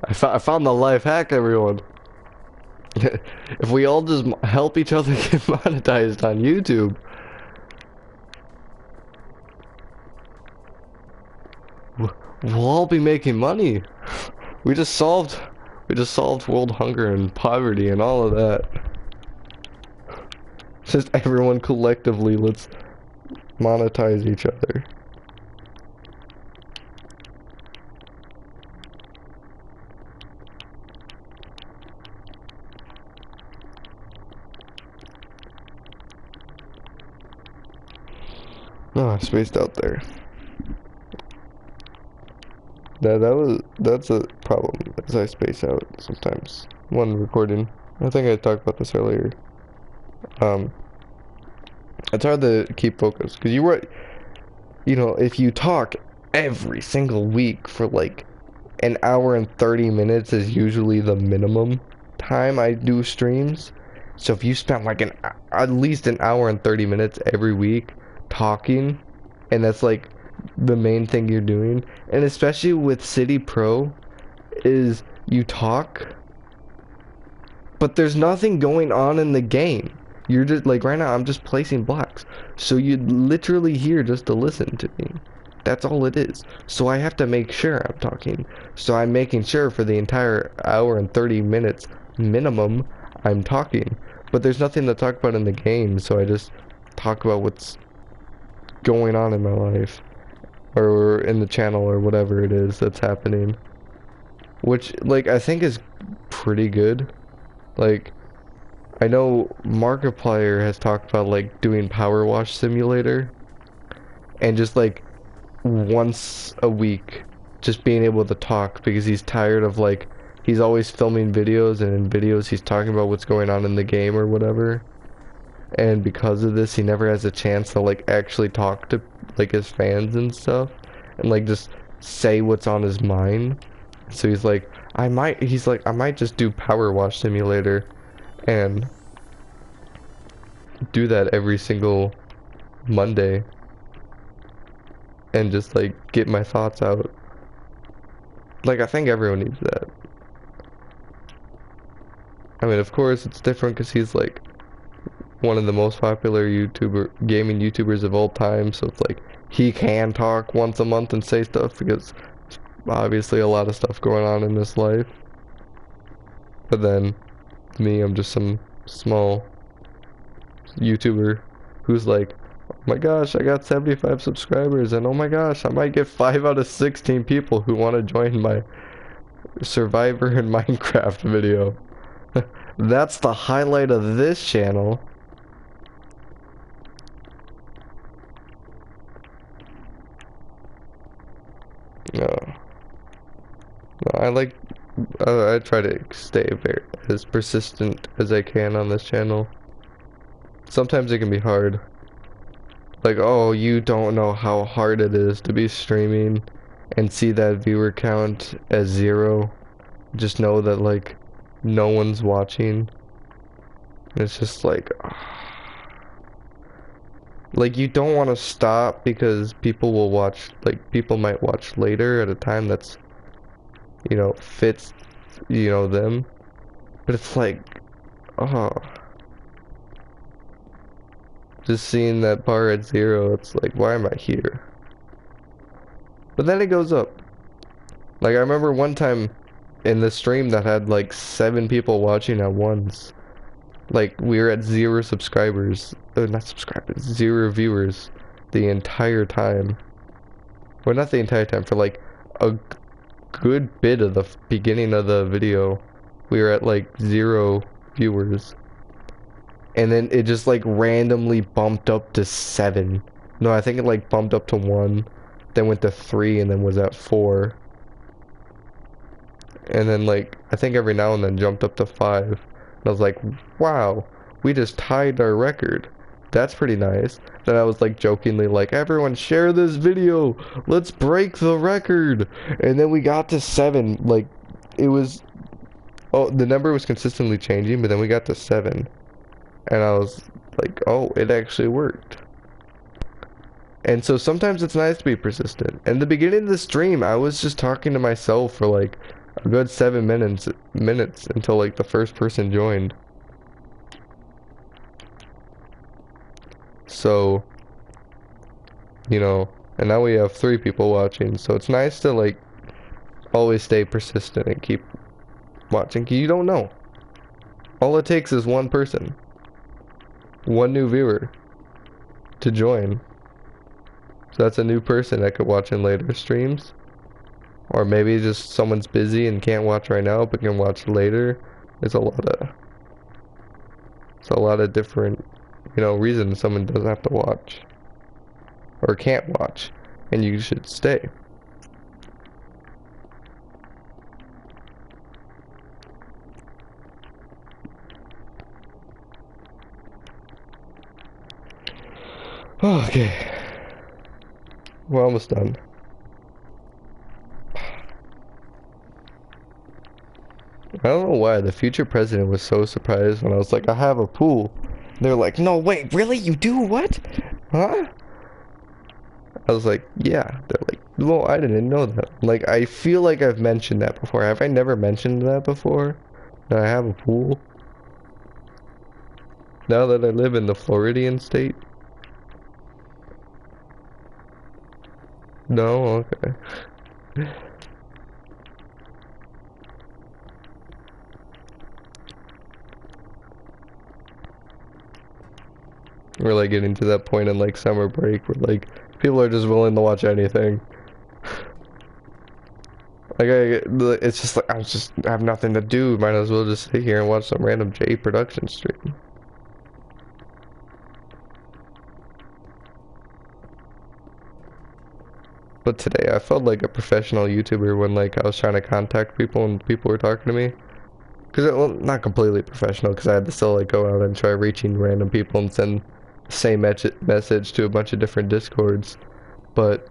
I found the life hack, everyone. If we all just help each other get monetized on YouTube, we'll all be making money. We just solved world hunger and poverty and all of that. Just everyone collectively, let's monetize each other. No, I spaced out there. That's a problem as I space out sometimes when recording. I think I talked about this earlier. It's hard to keep focus because you know, if you talk every single week for like an hour and 30 minutes is usually the minimum time I do streams. So if you spend like at least an hour and 30 minutes every week talking, and that's like the main thing you're doing, and especially with City Pro, is you talk, but there's nothing going on in the game. You're just like right now I'm just placing blocks, so you'd literally here just to listen to me. That's all it is. So I have to make sure I'm talking. So I'm making sure for the entire hour and 30 minutes minimum I'm talking. But there's nothing to talk about in the game, so I just talk about what's going on in my life or in the channel or whatever it is that's happening. Which like I think is pretty good. Like I know Markiplier has talked about like doing Power Wash Simulator and just like once a week just being able to talk because he's tired of like he's always filming videos, and in videos he's talking about what's going on in the game or whatever, and because of this he never has a chance to like actually talk to like his fans and stuff and like just say what's on his mind. So he's like I might just do Power Wash Simulator and do that every single Monday and just like get my thoughts out. Like I think everyone needs that. I mean, of course it's different because he's like one of the most popular gaming YouTubers of all time, so it's like he can talk once a month and say stuff because obviously a lot of stuff going on in his life. But then me, I'm just some small YouTuber who's like, oh my gosh, I got 75 subscribers, and oh my gosh, I might get 5 out of 16 people who want to join my Survivor and Minecraft video. That's the highlight of this channel. No, I try to stay as persistent as I can on this channel. Sometimes it can be hard. Like, oh, you don't know how hard it is to be streaming and see that viewer count as 0. Just know that, like, no one's watching. It's just like you don't want to stop because people will watch, like people might watch later at a time that's, fits, them. But it's like, oh, just seeing that bar at 0, it's like, why am I here? But then it goes up. Like I remember one time in the stream that had like 7 people watching at once. Like we were at 0 subscribers, not subscribers, 0 viewers the entire time. Well, not the entire time, for like a good bit of the beginning of the video, we were at like 0 viewers. And then it just like randomly bumped up to 7. No, I think it like bumped up to 1, then went to 3, and then was at 4. And then like, I think every now and then jumped up to 5. And I was like, wow, we just tied our record. That's pretty nice. Then I was like jokingly like, everyone share this video. Let's break the record. And then we got to 7. Like, it was, oh, the number was consistently changing, but then we got to 7. And I was like, oh, it actually worked. And so sometimes it's nice to be persistent. In the beginning of the stream, I was just talking to myself for like a good 7 minutes until like the first person joined. So, and now we have 3 people watching. So it's nice to like always stay persistent and keep watching. You don't know. All it takes is one person, one new viewer to join. So that's a new person that could watch in later streams. Or maybe just someone's busy and can't watch right now but can watch later. There's a lot of different, reasons someone doesn't have to watch or can't watch, and you should stay. Okay. We're almost done. I don't know why the future president was so surprised when I was like, I have a pool. They're like, no, wait, really? You do? What? Huh? I was like, yeah. They're like, well, I didn't know that. Like, I feel like I've mentioned that before. Have I never mentioned that before? That I have a pool? Now that I live in the Floridian state? No? Okay. We're like getting to that point in like summer break where like people are just willing to watch anything. Like it's just like I have nothing to do. Might as well just sit here and watch some random J production stream. But today I felt like a professional YouTuber when like I was trying to contact people and people were talking to me. Cause well, not completely professional because I had to still like go out and try reaching random people and send the same message to a bunch of different Discords. But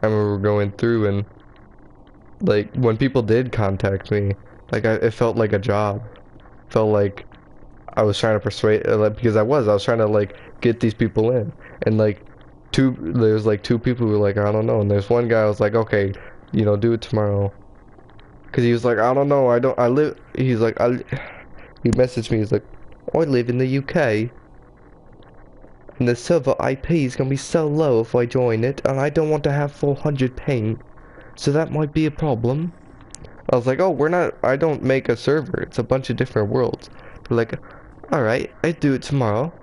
I remember going through and like when people did contact me, like it felt like a job. Felt like I was trying to persuade, like, because I was trying to like get these people in, and like there's like 2 people who were like, I don't know, and there's one guy I was like, okay, do it tomorrow, because he was like, I don't know, he's like, he messaged me, he's like, I live in the UK, and the server IP is gonna be so low if I join it, and I don't want to have 400 ping, so that might be a problem. I was like, oh, I don't make a server, it's a bunch of different worlds. They're like, alright, I do it tomorrow.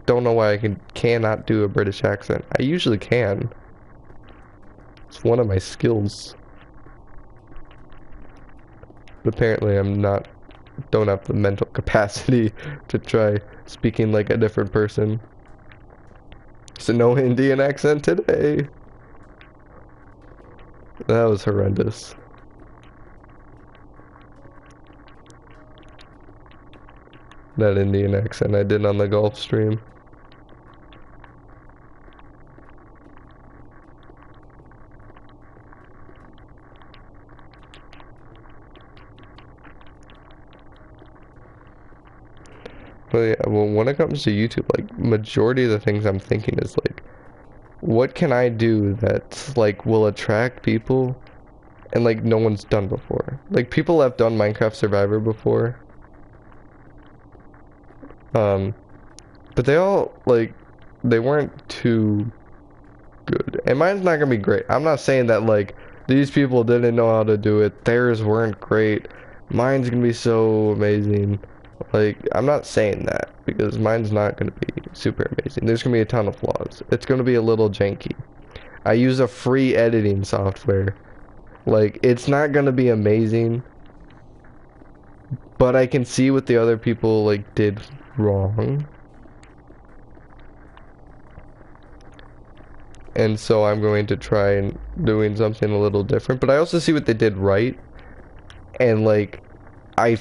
Don't know why I cannot do a British accent. I usually can. It's one of my skills. But apparently don't have the mental capacity to try speaking like a different person. So no Indian accent today. That was horrendous. That Indian accent I did on the golf stream. Well, yeah, well, when it comes to YouTube, like, majority of the things I'm thinking is, like, what can I do that's, like, will attract people and, like, no one's done before? Like, people have done Minecraft Survivor before. But they all, like, they weren't too good. And mine's not gonna be great. I'm not saying that, like, these people didn't know how to do it. Theirs weren't great. Mine's gonna be so amazing. Like, I'm not saying that because mine's not gonna be super amazing. There's gonna be a ton of flaws. It's gonna be a little janky. I use a free editing software. Like, it's not gonna be amazing, but I can see what the other people, like, did wrong. And so I'm going to try and doing something a little different. But I also see what they did right. And, like, I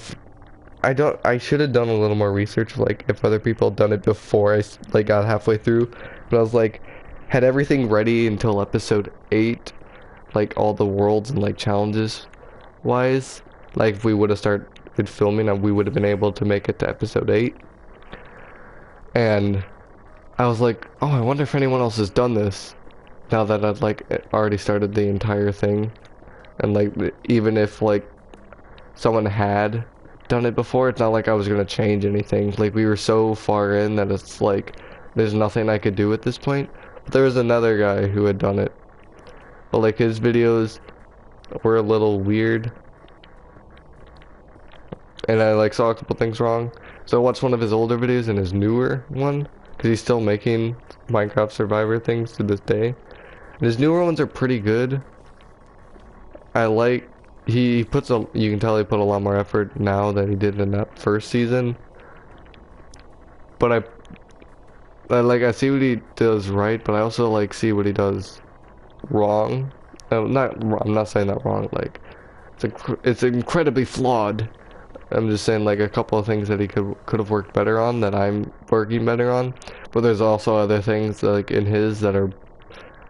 should have done a little more research, like, if other people had done it before I, like, got halfway through. But I was, like, had everything ready until episode 8. Like, all the worlds and, like, challenges wise. Like, if we would have started filming, we would have been able to make it to episode 8. And I was like, oh, I wonder if anyone else has done this. Now that I've, like, already started the entire thing. And, like, even if, like, someone had done it before, it's not like I was gonna change anything. Like, we were so far in that it's like there's nothing I could do at this point. But there was another guy who had done it, but, like, his videos were a little weird, and I, like, saw a couple things wrong. So I watched one of his older videos and his newer one, because he's still making Minecraft Survivor things to this day. And his newer ones are pretty good. I like, he puts a, you can tell he put a lot more effort now than he did in that first season. But I see what he does right, but I also, like, see what he does wrong. I'm not saying that wrong, like, it's incredibly flawed. I'm just saying, like, a couple of things that he could have worked better on that I'm working better on. But there's also other things, like, in his that are,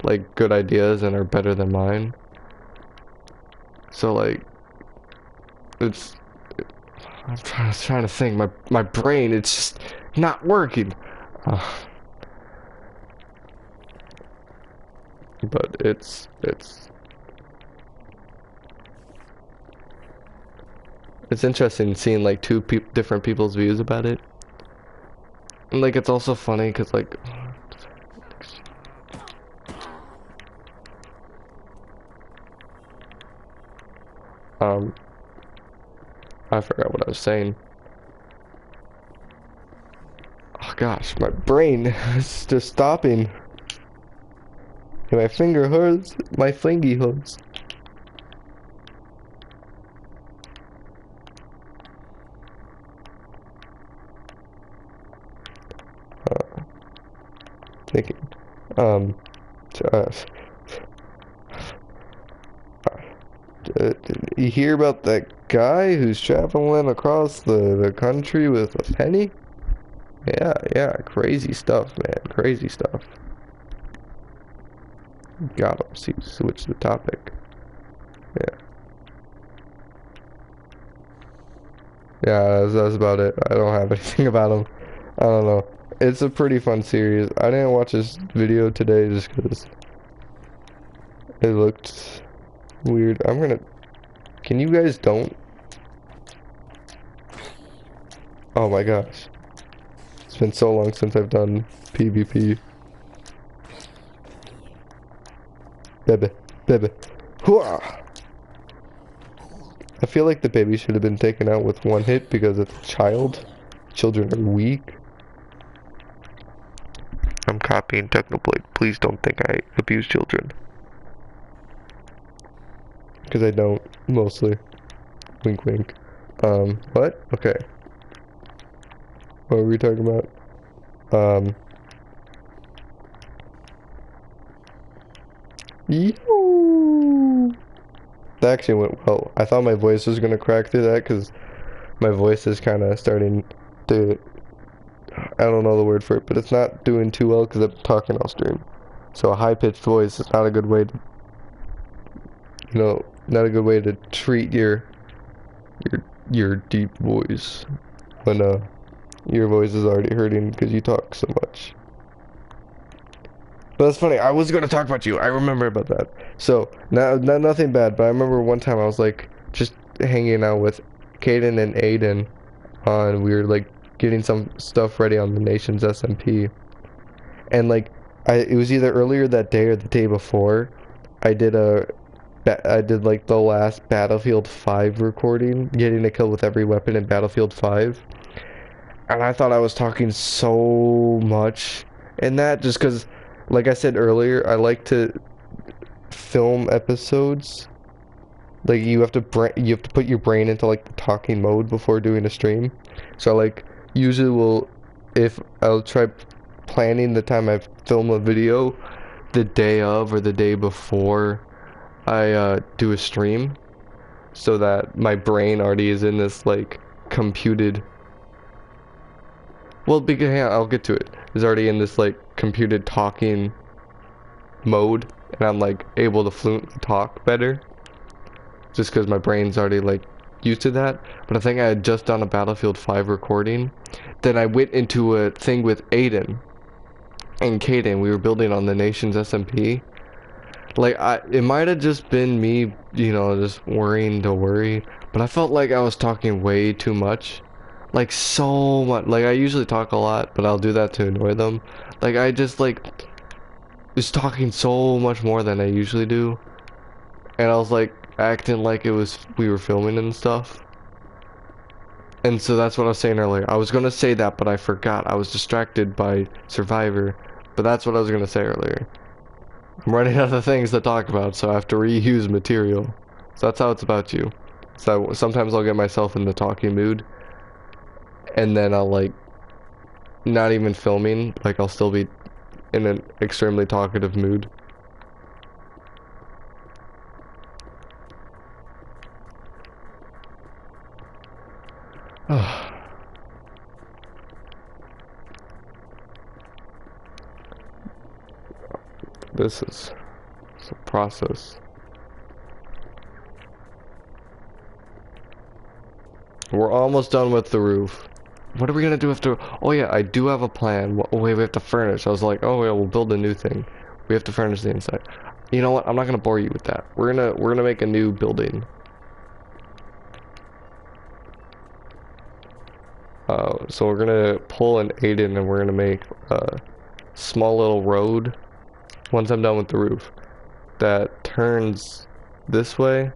like, good ideas and are better than mine. So, like, it's, I'm trying to think. My brain, it's just not working. But it's interesting seeing, like, two different people's views about it. And, like, it's also funny because, like, I forgot what I was saying. Oh gosh, my brain is just stopping. And my finger hurts. My fingy hurts. Thinking. You hear about that guy who's traveling across the country with a penny? Yeah, crazy stuff, man, crazy stuff. Got him. See, switch the topic. Yeah, that's about it. I don't have anything about him. I don't know. It's a pretty fun series. I didn't watch this video today just because it looked weird. Can you guys don't? Oh my gosh. It's been so long since I've done PvP. Baby. Hooah! I feel like the baby should have been taken out with one hit because it's a child. Children are weak. I'm copying Technoblade. Please don't think I abuse children. Because I don't, mostly. Wink wink. What? Okay. What were we talking about? That actually went well. I thought my voice was gonna crack through that because my voice is kind of starting to, I don't know the word for it, but it's not doing too well because I'm talking off stream. So a high-pitched voice is not a good way to, not a good way to treat your deep voice when Your voice is already hurting because you talk so much. But that's funny. I was gonna talk about you. I remember about that. So, nothing bad, but I remember one time I was like just hanging out with Kaden and Aiden we were like getting some stuff ready on the nation's SMP. And like it was either earlier that day or the day before. I did like the last Battlefield 5 recording, getting a kill with every weapon in Battlefield 5. And I thought I was talking so much in that just because, like I said earlier, I like to film episodes. Like you have to put your brain into like the talking mode before doing a stream. So like usually if I'll try planning the time I film a video the day of or the day before I do a stream, so that my brain already is in this like computed. Well, because yeah, I'll get to it. Is already in this like computed talking mode, and I'm like able to fluently talk better, just because my brain's already like used to that. But I think I had just done a Battlefield 5 recording. Then I went into a thing with Aiden and Kaden. We were building on the nation's SMP. Like it might have just been me, you know, just worrying to worry, but I felt like I was talking way too much. Like so much. Like I usually talk a lot, but I'll do that to annoy them. Like I just like was talking so much more than I usually do. And I was like acting like we were filming and stuff. And so that's what I was saying earlier. I was gonna say that, but I forgot. I was distracted by Survivor. But that's what I was gonna say earlier. I'm running out of things to talk about, so I have to reuse material. So that's how it's about you. So sometimes I'll get myself in the talking mood, and then I'll like not even filming, like I'll still be in an extremely talkative mood. This is a process. We're almost done with the roof. What are we gonna do after? Oh yeah, I do have a plan. Oh wait, we have to furnish. I was like, oh yeah, we'll build a new thing. We have to furnish the inside. You know what? I'm not gonna bore you with that. We're gonna make a new building. So we're gonna pull an Aiden and we're gonna make a small little road. Once I'm done with the roof, that turns this way.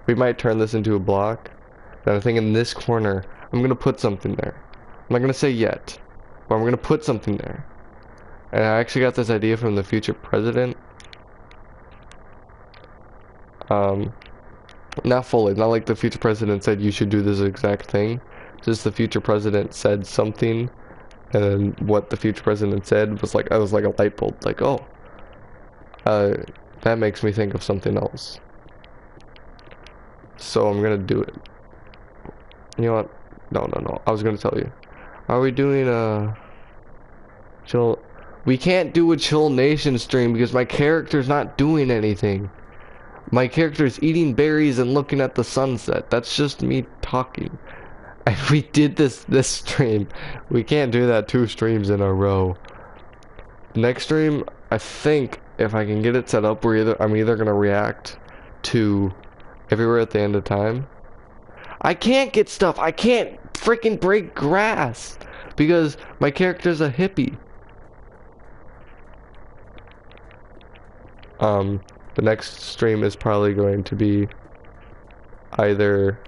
We might turn this into a block. Then I think in this corner, I'm gonna put something there. I'm not gonna say yet, but I'm gonna put something there. And I actually got this idea from the future president. Not fully, not like the future president said you should do this exact thing. Just the future president said something, and then what the future president said was like, I was like a light bulb, like, oh, that makes me think of something else. So I'm gonna do it. You know what? No. I was gonna tell you. Are we doing a chill? We can't do a chill nation stream because my character's not doing anything. My character's eating berries and looking at the sunset. That's just me talking. If we did this stream, we can't do that 2 streams in a row. Next stream, I think if I can get it set up, I'm either gonna react to everywhere at the end of time. I can't get stuff. I can't freaking break grass because my character's a hippie. The next stream is probably going to be either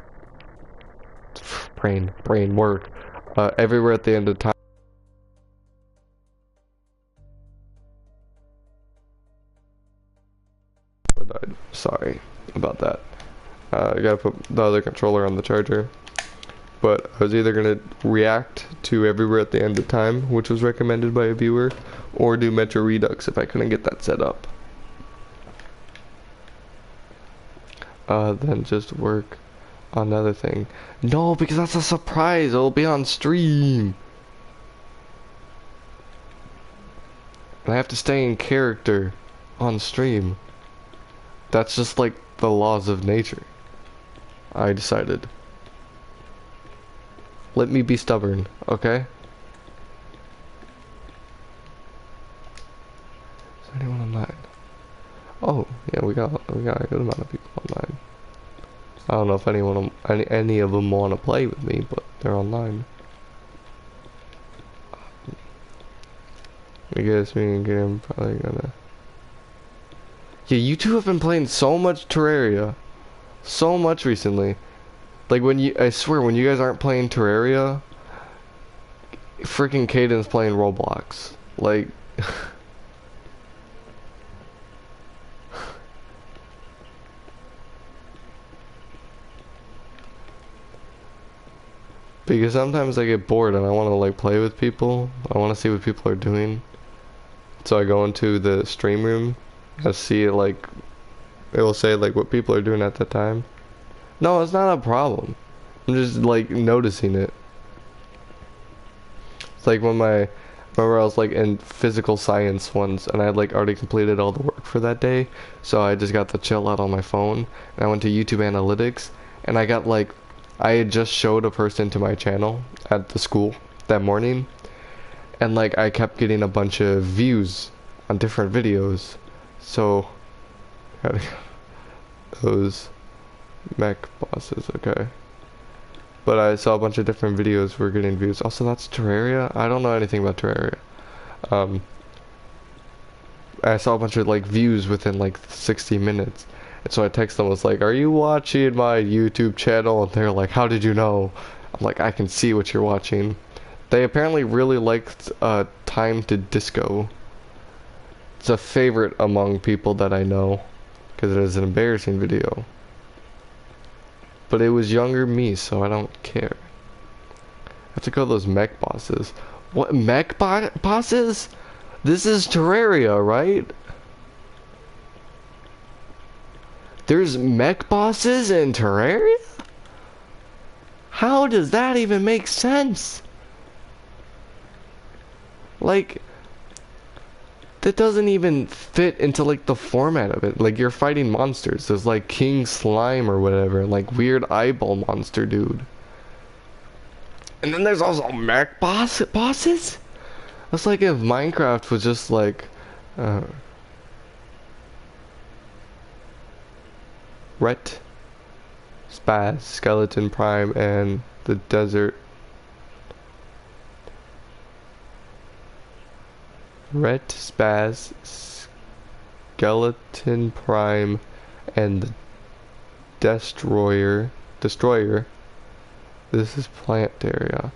brain work. Everywhere at the end of time. Sorry about that. I gotta put the other controller on the charger. But I was either gonna react to everywhere at the end of time, which was recommended by a viewer, or do Metro Redux if I couldn't get that set up. Then just work on another thing. No, because that's a surprise. It'll be on stream. I have to stay in character on stream. That's just like the laws of nature. I decided. Let me be stubborn, okay? we got a good amount of people online. I don't know if any of them want to play with me, but they're online. I guess me and Graham probably gonna. Yeah, you two have been playing so much Terraria, so much recently. Like I swear, when you guys aren't playing Terraria, freaking Caden's playing Roblox. Like. Because sometimes I get bored and I want to like play with people. I want to see what people are doing. So I go into the stream room. I see it like it will say like what people are doing at that time. No, it's not a problem. I'm just like noticing it. It's like when remember I was like in physical science once and I had like already completed all the work for that day. So I just got to chill out on my phone and I went to YouTube Analytics and I got like I had just showed a person to my channel at the school that morning and like I kept getting a bunch of views on different videos. So those mech bosses, okay. But I saw a bunch of different videos were getting views. Also, that's Terraria? I don't know anything about Terraria. I saw a bunch of like views within like 60 minutes. And so I texted them, was like, are you watching my YouTube channel? And they're like, how did you know? I'm like, I can see what you're watching. They apparently really liked Time to Disco. It's a favorite among people that I know. Because it is an embarrassing video. But it was younger me, so I don't care. I have to go to those mech bosses. What, mech bosses? This is Terraria, right? There's mech bosses in Terraria? How does that even make sense? Like, that doesn't even fit into like the format of it. Like, you're fighting monsters. There's like King Slime or whatever, like weird eyeball monster dude. And then there's also mech bosses? That's like if Minecraft was just like Ret, Spaz, Skeleton Prime, and the Desert. Ret, Spaz, Skeleton Prime, and the Destroyer. This is Plant Area.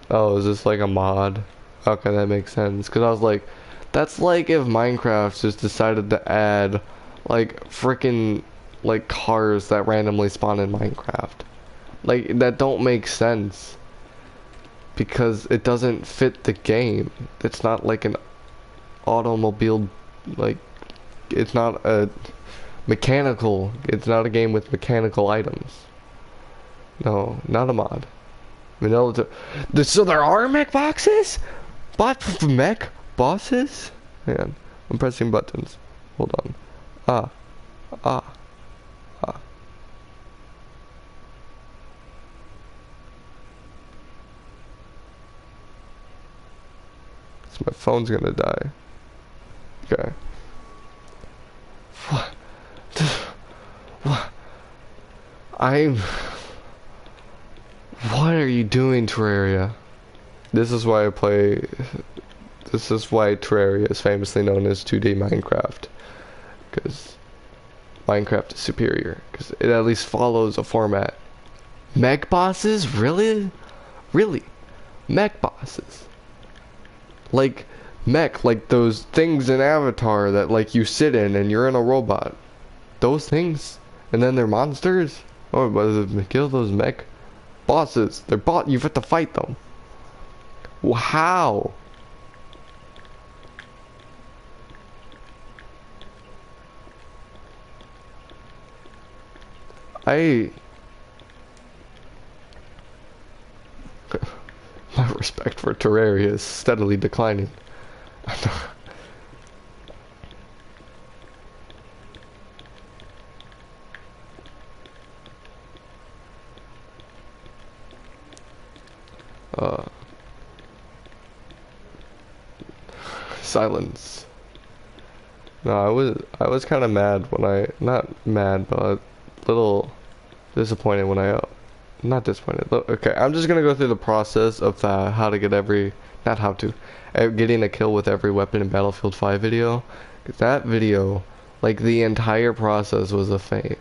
Oh, is this like a mod? Okay, that makes sense. Cause I was like, that's like if Minecraft just decided to add like frickin' like cars that randomly spawn in Minecraft. Like that don't make sense. Because it doesn't fit the game. It's not like an automobile, like it's not a mechanical. It's not a game with mechanical items. No, not a mod. Vanilla. So there are mech boxes? Mech bosses? Man, I'm pressing buttons. Hold on. Ah. So my phone's gonna die. Okay. What? What are you doing, Terraria? This is why Terraria is famously known as 2D Minecraft. Because Minecraft is superior. Because it at least follows a format. Mech bosses? Really? Really? Mech bosses? Like, mech, like those things in Avatar that like you sit in and you're in a robot. Those things? And then they're monsters? Oh, but kill those mech bosses. They're you have to fight them. How? My respect for Terraria is steadily declining. Silence. No, I was kind of mad when not mad, but a little disappointed when not disappointed. Okay, I'm just gonna go through the process of how to get not how to, getting a kill with every weapon in Battlefield 5 video. 'Cause that video, like the entire process not a fame,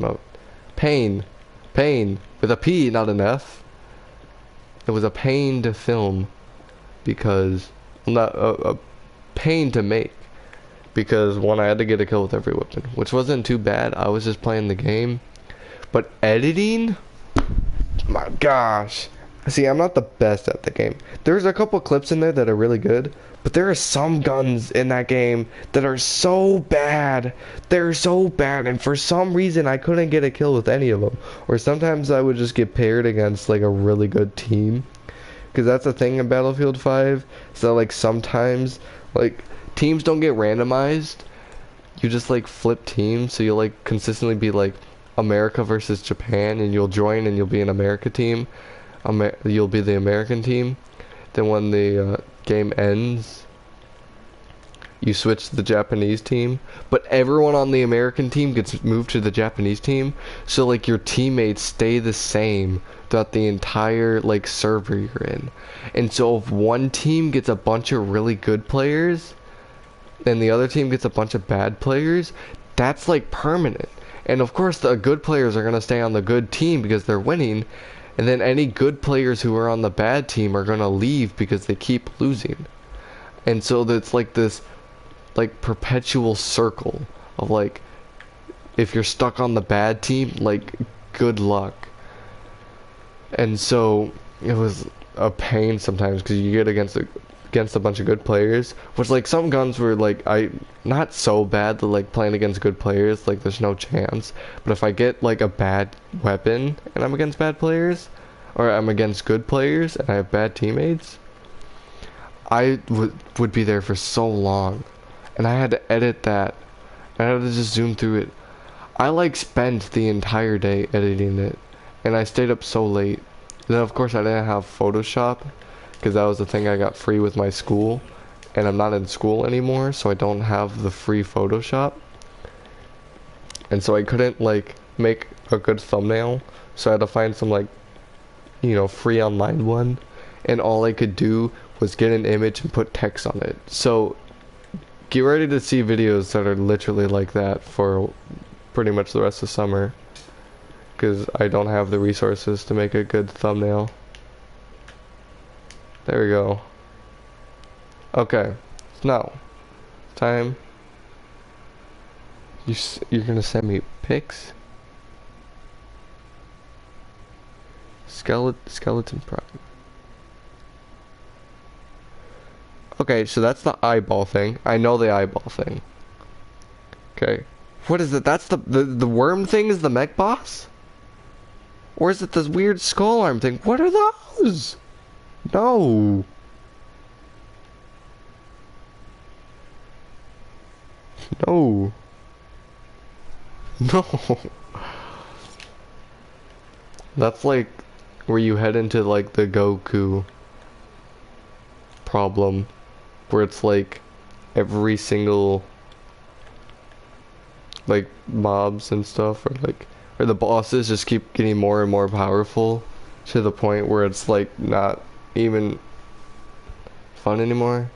a pain, pain with a P, not an F. It was a pain to film because, not a pain to make. Because one, I had to get a kill with every weapon, which wasn't too bad. I was just playing the game. But editing? My gosh. See, I'm not the best at the game. There's a couple clips in there that are really good, but there are some guns in that game that are so bad. They're so bad, and for some reason I couldn't get a kill with any of them. Or sometimes I would just get paired against like a really good team. Because that's the thing in Battlefield 5. So like sometimes like teams don't get randomized. You just like flip teams, so you'll like consistently be like America versus Japan, and you'll join and you'll be an America team. You'll be the American team. Then when the game ends, you switch to the Japanese team. But everyone on the American team gets moved to the Japanese team. So like your teammates stay the same throughout the entire like server you're in. And so if one team gets a bunch of really good players, and the other team gets a bunch of bad players, that's like permanent. And of course the good players are going to stay on the good team because they're winning. And then any good players who are on the bad team are going to leave because they keep losing. And so it's like this like perpetual circle of like, if you're stuck on the bad team, like good luck. And so it was a pain sometimes because you get against a bunch of good players, which like some guns were like not so bad that like playing against good players like there's no chance. But if I get like a bad weapon and I'm against bad players, or I'm against good players and I have bad teammates, I would be there for so long, and I had to edit that. I had to just zoom through it. I like spent the entire day editing it, and I stayed up so late. Then of course I didn't have Photoshop, because that was the thing I got free with my school, and I'm not in school anymore, so I don't have the free Photoshop. And so I couldn't like make a good thumbnail, so I had to find some like, you know, free online one, and all I could do was get an image and put text on it. So get ready to see videos that are literally like that for pretty much the rest of summer, because I don't have the resources to make a good thumbnail. There we go. Okay, now time. You're gonna send me pics. Skeleton prime. Okay, so that's the eyeball thing. I know the eyeball thing. Okay, what is it? That's the worm thing is the mech boss, or is it this weird skull arm thing? What are those? No. No. No. That's like where you head into like the Goku problem, where it's like every single like mobs and stuff, or the bosses just keep getting more and more powerful to the point where it's like not even fun anymore.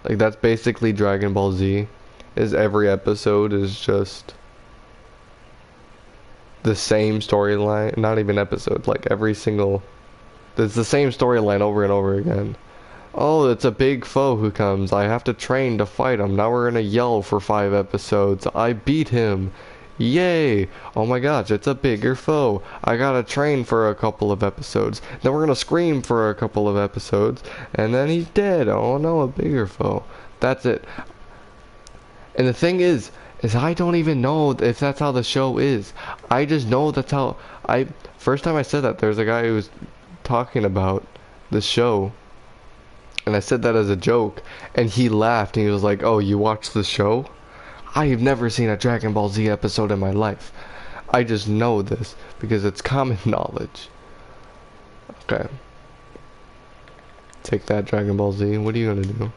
Like that's basically Dragon Ball Z. Is every episode is just the same storyline, not even episode, like every single, it's the same storyline over and over again. Oh, it's a big foe who comes, I have to train to fight him, now we're gonna yell for 5 episodes, I beat him, yay, oh my gosh, it's a bigger foe, I gotta train for a couple of episodes, then we're gonna scream for a couple of episodes, and then he's dead, oh no, a bigger foe. That's it. And the thing is I don't even know if that's how the show is. I just know that's how first time I said that, there's a guy who was talking about the show, and I said that as a joke, and he laughed, and he was like, oh, you watched the show? I have never seen a Dragon Ball Z episode in my life. I just know this because it's common knowledge. Okay. Take that, Dragon Ball Z. What are you gonna do?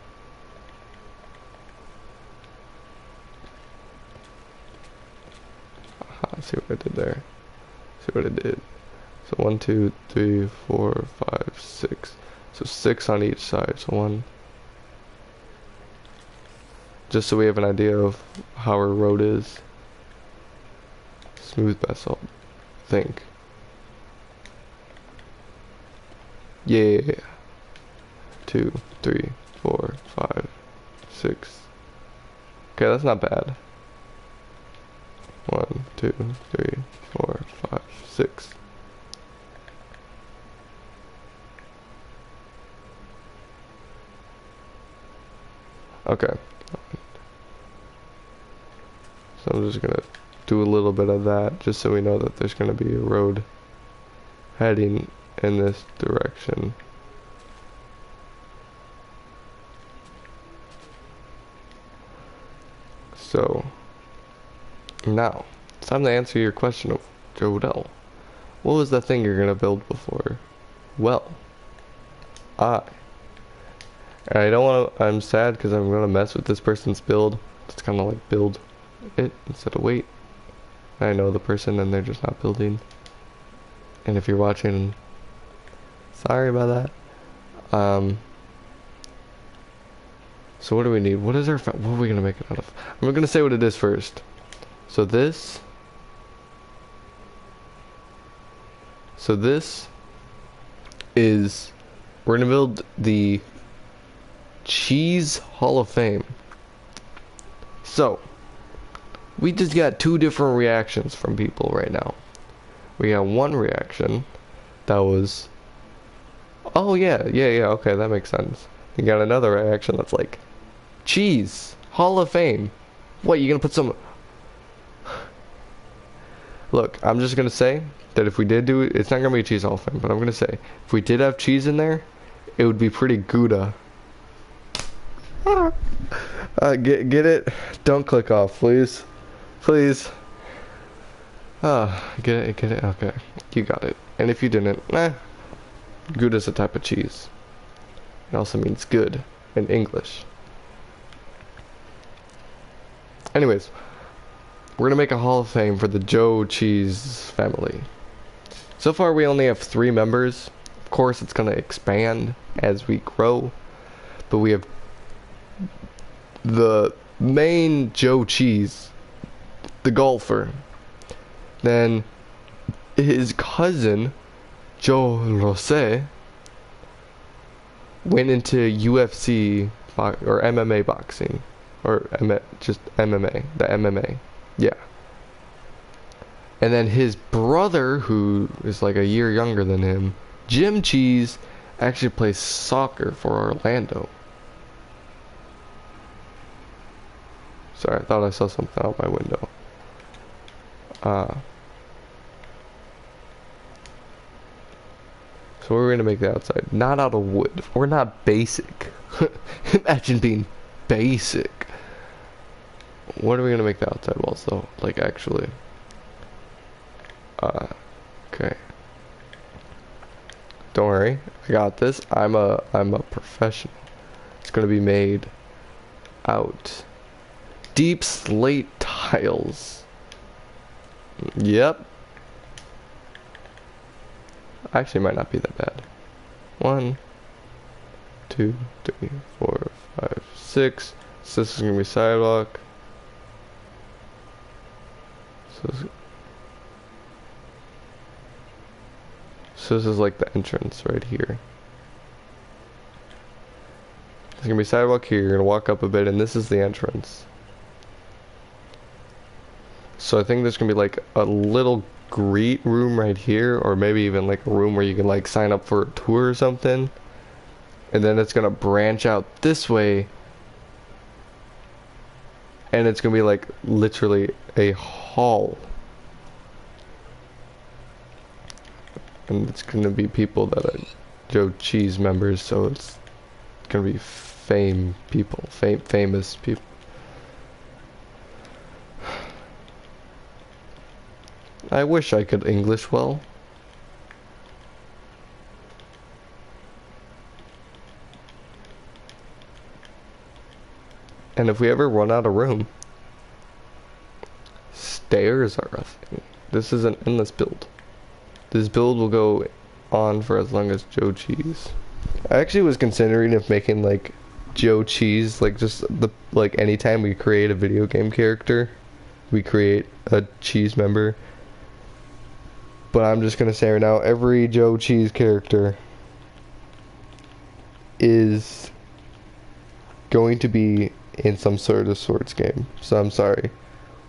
did there. See what I did. So 1, 2, 3, 4, 5, 6. So 6 on each side. So 1. Just so we have an idea of how our road is. Smooth basalt. Think. Yeah. 2, 3, 4, 5, 6. Okay, that's not bad. 1, 2, 3, 4, 5, 6. Okay. So I'm just gonna do a little bit of that just so we know that there's gonna be a road heading in this direction. So now it's time to answer your question of Jodel. What was the thing you're gonna build before? Well, I don't want to. I'm sad because I'm gonna mess with this person's build. It's kind of like build it instead of wait. I know the person and they're just not building. And if you're watching, sorry about that. So what do we need? What is our? What are we gonna make it out of? I'm gonna say what it is first. So this. So this is. We're gonna build the Cheese Hall of Fame. So we just got 2 different reactions from people right now. We got one reaction that was, oh yeah, okay, that makes sense. You got another reaction that's like, Cheese Hall of Fame. What, you gonna put some? Look, I'm just gonna say that if we did do it, it's not gonna be a Cheese Hall of Fame, but I'm gonna say if we did have cheese in there, it would be pretty Gouda. Get it? Don't click off, please. Please. Get it? Okay. You got it. And if you didn't, Gouda's a type of cheese. It also means good in English. Anyways, we're gonna make a Hall of Fame for the Joe Cheese family. So far we only have 3 members. Of course it's gonna expand as we grow. But we have the main Joe Cheese, the golfer. Then his cousin, Joe Rosé, went into UFC or MMA boxing. Or just MMA. The MMA. Yeah. And then his brother, who is like a year younger than him, Jim Cheese, actually plays soccer for Orlando. Sorry, I thought I saw something out my window. So we're gonna make the outside. Not out of wood. We're not basic. Imagine being basic. What are we gonna make the outside walls though? Like actually. Okay. Don't worry, I got this. I'm a professional. It's gonna be made out. Deep slate tiles. Yep. Actually, might not be that bad. 1, 2, 3, 4, 5, 6. So this is gonna be sidewalk. So this is like the entrance right here. There's gonna be sidewalk here. You're gonna walk up a bit, and this is the entrance. So I think there's gonna be like a little greet room right here, or maybe even like a room where you can like sign up for a tour or something. And then it's gonna branch out this way, and it's gonna be like literally a hall. And it's gonna be people that are Joe Cheese members, so it's gonna be famous people. I wish I could English well. And if we ever run out of room, stairs are a thing. This is an endless build. This build will go on for as long as Joe Cheese. I actually was considering of making like Joe Cheese, like just the like anytime we create a video game character, we create a cheese member. But I'm just gonna say right now, every Joe Cheese character is going to be in some sort of swords game. So I'm sorry.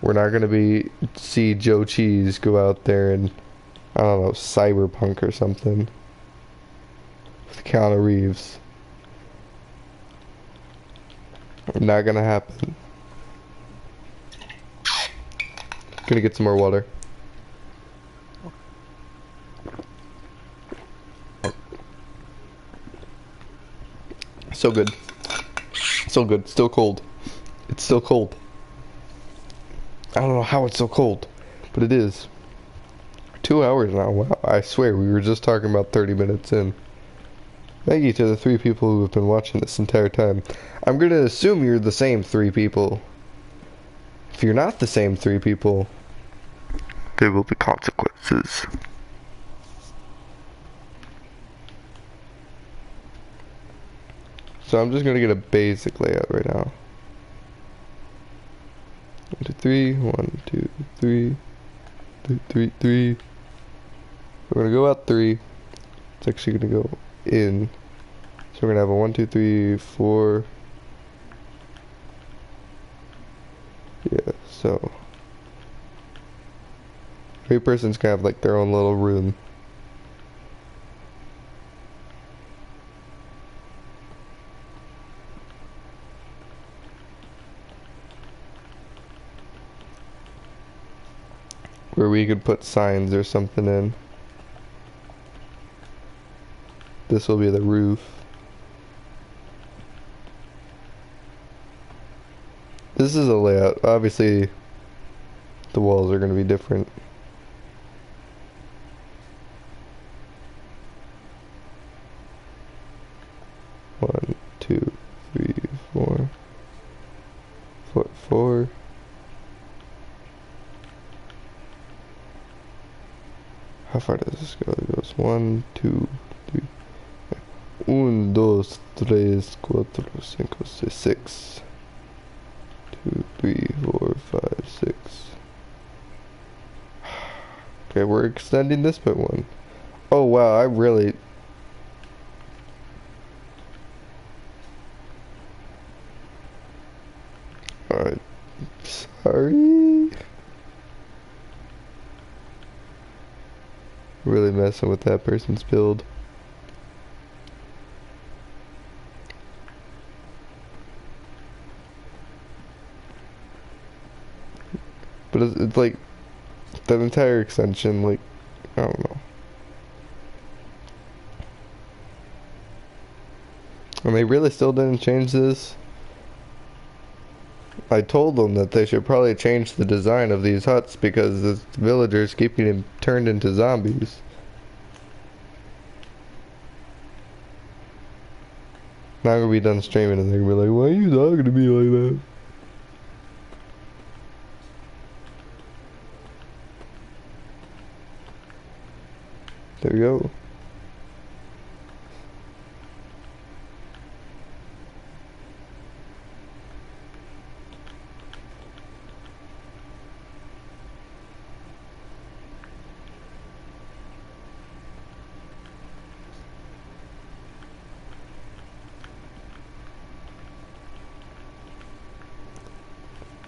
We're not gonna see Joe Cheese go out there and I don't know, cyberpunk or something. With Keanu Reeves. Not gonna happen. Gonna get some more water. So good. So good. Still cold. It's still cold. I don't know how it's so cold, but it is. 2 hours now. Wow. I swear, we were just talking about 30 minutes in. Thank you to the 3 people who have been watching this entire time. I'm going to assume you're the same 3 people. If you're not the same 3 people, there will be consequences. So I'm just going to get a basic layout right now. 1, 2, 3. 1, 2, 3. 3, 3, 3. We're going to go out 3. It's actually going to go in. So we're going to have a 1, 2, 3, 4. Yeah, so every person's going to have like their own little room. Where we could put signs or something in. This will be the roof. This is a layout. Obviously, the walls are going to be different. One, two, three, four. 4. How far does this go? It goes 1, 2, 3. 1, 2, 3, 4, 5, 6. 2, 3, 4, 5, 6. Okay, we're extending this by 1. Oh wow, I really... Alright. Sorry. Really messing with that person's build. But it's like that entire extension, like, I don't know. And they really still didn't change this. I told them that they should probably change the design of these huts because the villagers keep getting turned into zombies. Now I'm gonna be done streaming and they're gonna be like, why are you talking to me like that? There we go.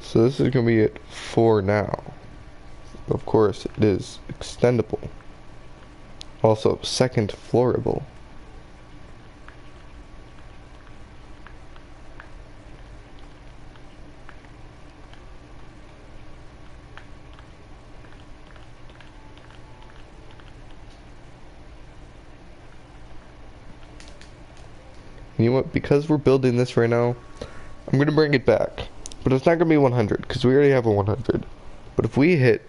So this is going to be at 4 now. Of course, it is extendable. Also, second floorable. You know what? Because we're building this right now, I'm going to bring it back. But it's not going to be 100, because we already have a 100. But if we hit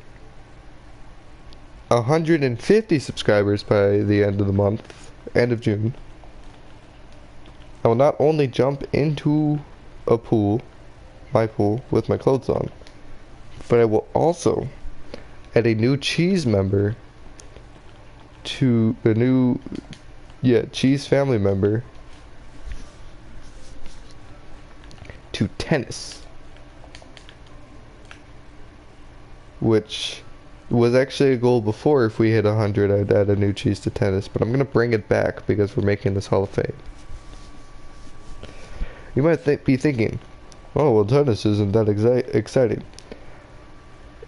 150 subscribers by the end of the month, end of June, I will not only jump into a pool, my pool, with my clothes on, but I will also add a new cheese member to a new, yeah, cheese family member to tennis, which was actually a goal before. If we hit 100, I'd add a new cheese to tennis, but I'm gonna bring it back because we're making this Hall of Fame. You might be thinking, oh well, tennis isn't that exciting.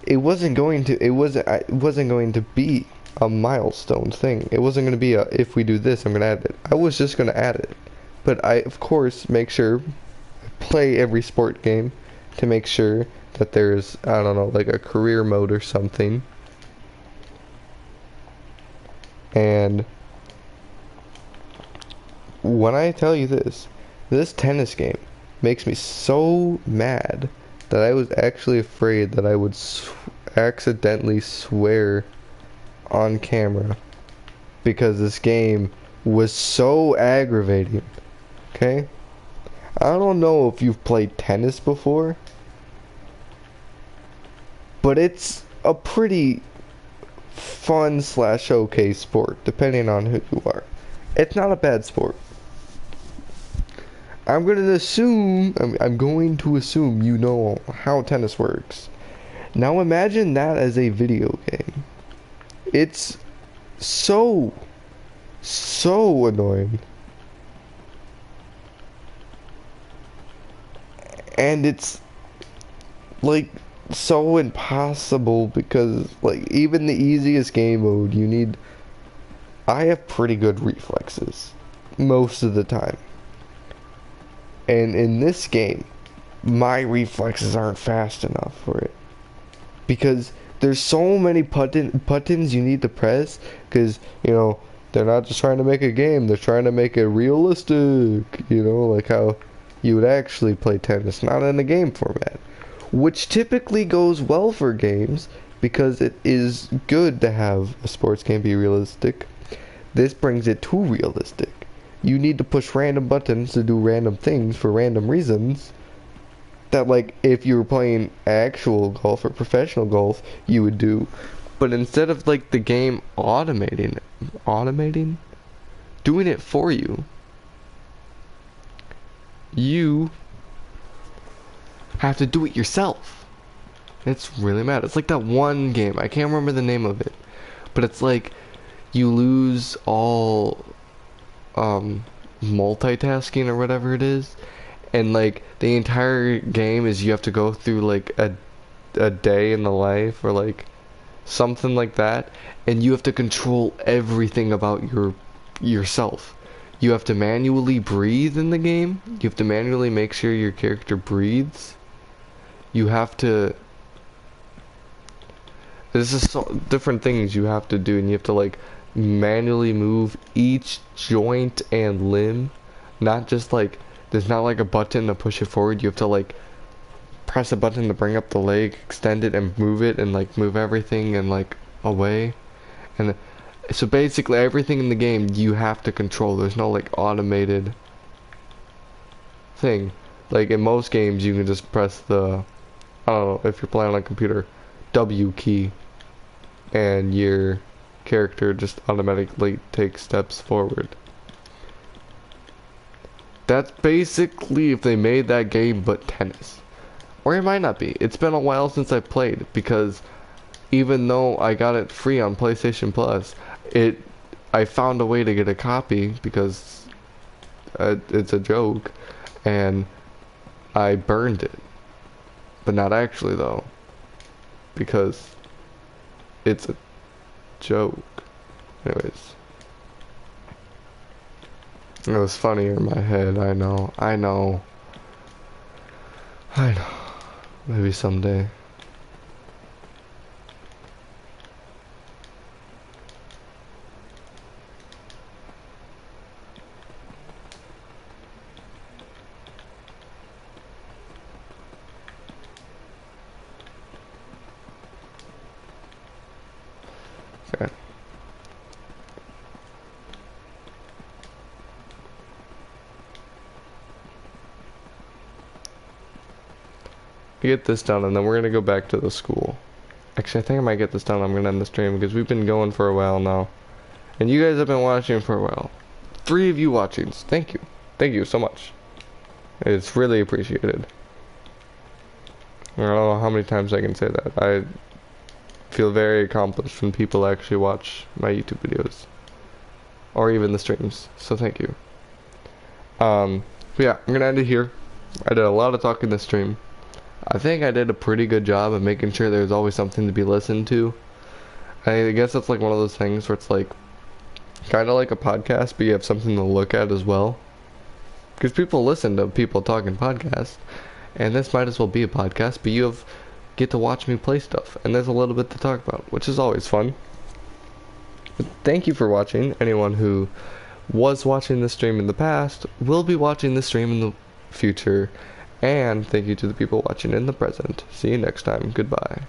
It wasn't going to. It wasn't going to be a milestone thing. It wasn't going to be a, if we do this, I'm going to add it. I was just going to add it, but I of course make sure I play every sport game to make sure that there's, I don't know, like a career mode or something. And when I tell you this tennis game makes me so mad that I was actually afraid that I would accidentally swear on camera because this game was so aggravating. Okay? I don't know if you've played tennis before, but it's a pretty fun / okay sport, depending on who you are. It's not a bad sport. I'm going to assume you know how tennis works. Now imagine that as a video game. It's so annoying. And it's like so impossible because like even the easiest game mode I have pretty good reflexes most of the time. And in this game, my reflexes aren't fast enough for it. Because there's so many buttons you need to press. Because, you know, they're not just trying to make a game. They're trying to make it realistic. You know, like how you would actually play tennis. Not in a game format. Which typically goes well for games. Because it is good to have a sports game be realistic. This brings it too realistic. You need to push random buttons to do random things for random reasons that, like, if you were playing actual golf or professional golf, you would do. But instead of, like, the game automating, doing it for you, you have to do it yourself. It's really mad. It's like that one game. I can't remember the name of it. But it's like you lose all multitasking or whatever it is, and like the entire game is you have to go through like a day in the life or like something like that, and you have to control everything about yourself. You have to manually breathe in the game. You have to manually make sure your character breathes. You have to, there's just so different things you have to do, and you have to like manually move each joint and limb. Not just like, there's not like a button to push it forward. You have to like press a button to bring up the leg, extend it and move it, and like move everything and like away. And so basically everything in the game you have to control. There's no like automated thing. Like in most games you can just press the, I don't know, if you're playing on a computer, W key, and your character just automatically takes steps forward. That's basically if they made that game but tennis. Or it might not be. It's been a while since I played, because even though I got it free on PlayStation Plus, I found a way to get a copy because it's a joke, and I burned it. But not actually though, because it's a joke. Anyways, it was funnier in my head. I know. Maybe someday. Okay. Get this done, and then we're gonna go back to the school. Actually, I think I might get this done. I'm gonna end the stream because we've been going for a while now. And you guys have been watching for a while. 3 of you watching. Thank you. Thank you so much. It's really appreciated. I don't know how many times I can say that. I feel very accomplished when people actually watch my YouTube videos. Or even the streams. So thank you. But yeah, I'm gonna end it here. I did a lot of talking this stream. I think I did a pretty good job of making sure there's always something to be listened to. I guess it's like one of those things where it's like kind of like a podcast, but you have something to look at as well. Because people listen to people talking podcasts, and this might as well be a podcast, but you get to watch me play stuff, and there's a little bit to talk about, which is always fun. But thank you for watching. Anyone who was watching this stream in the past will be watching this stream in the future, and thank you to the people watching in the present. See you next time. Goodbye.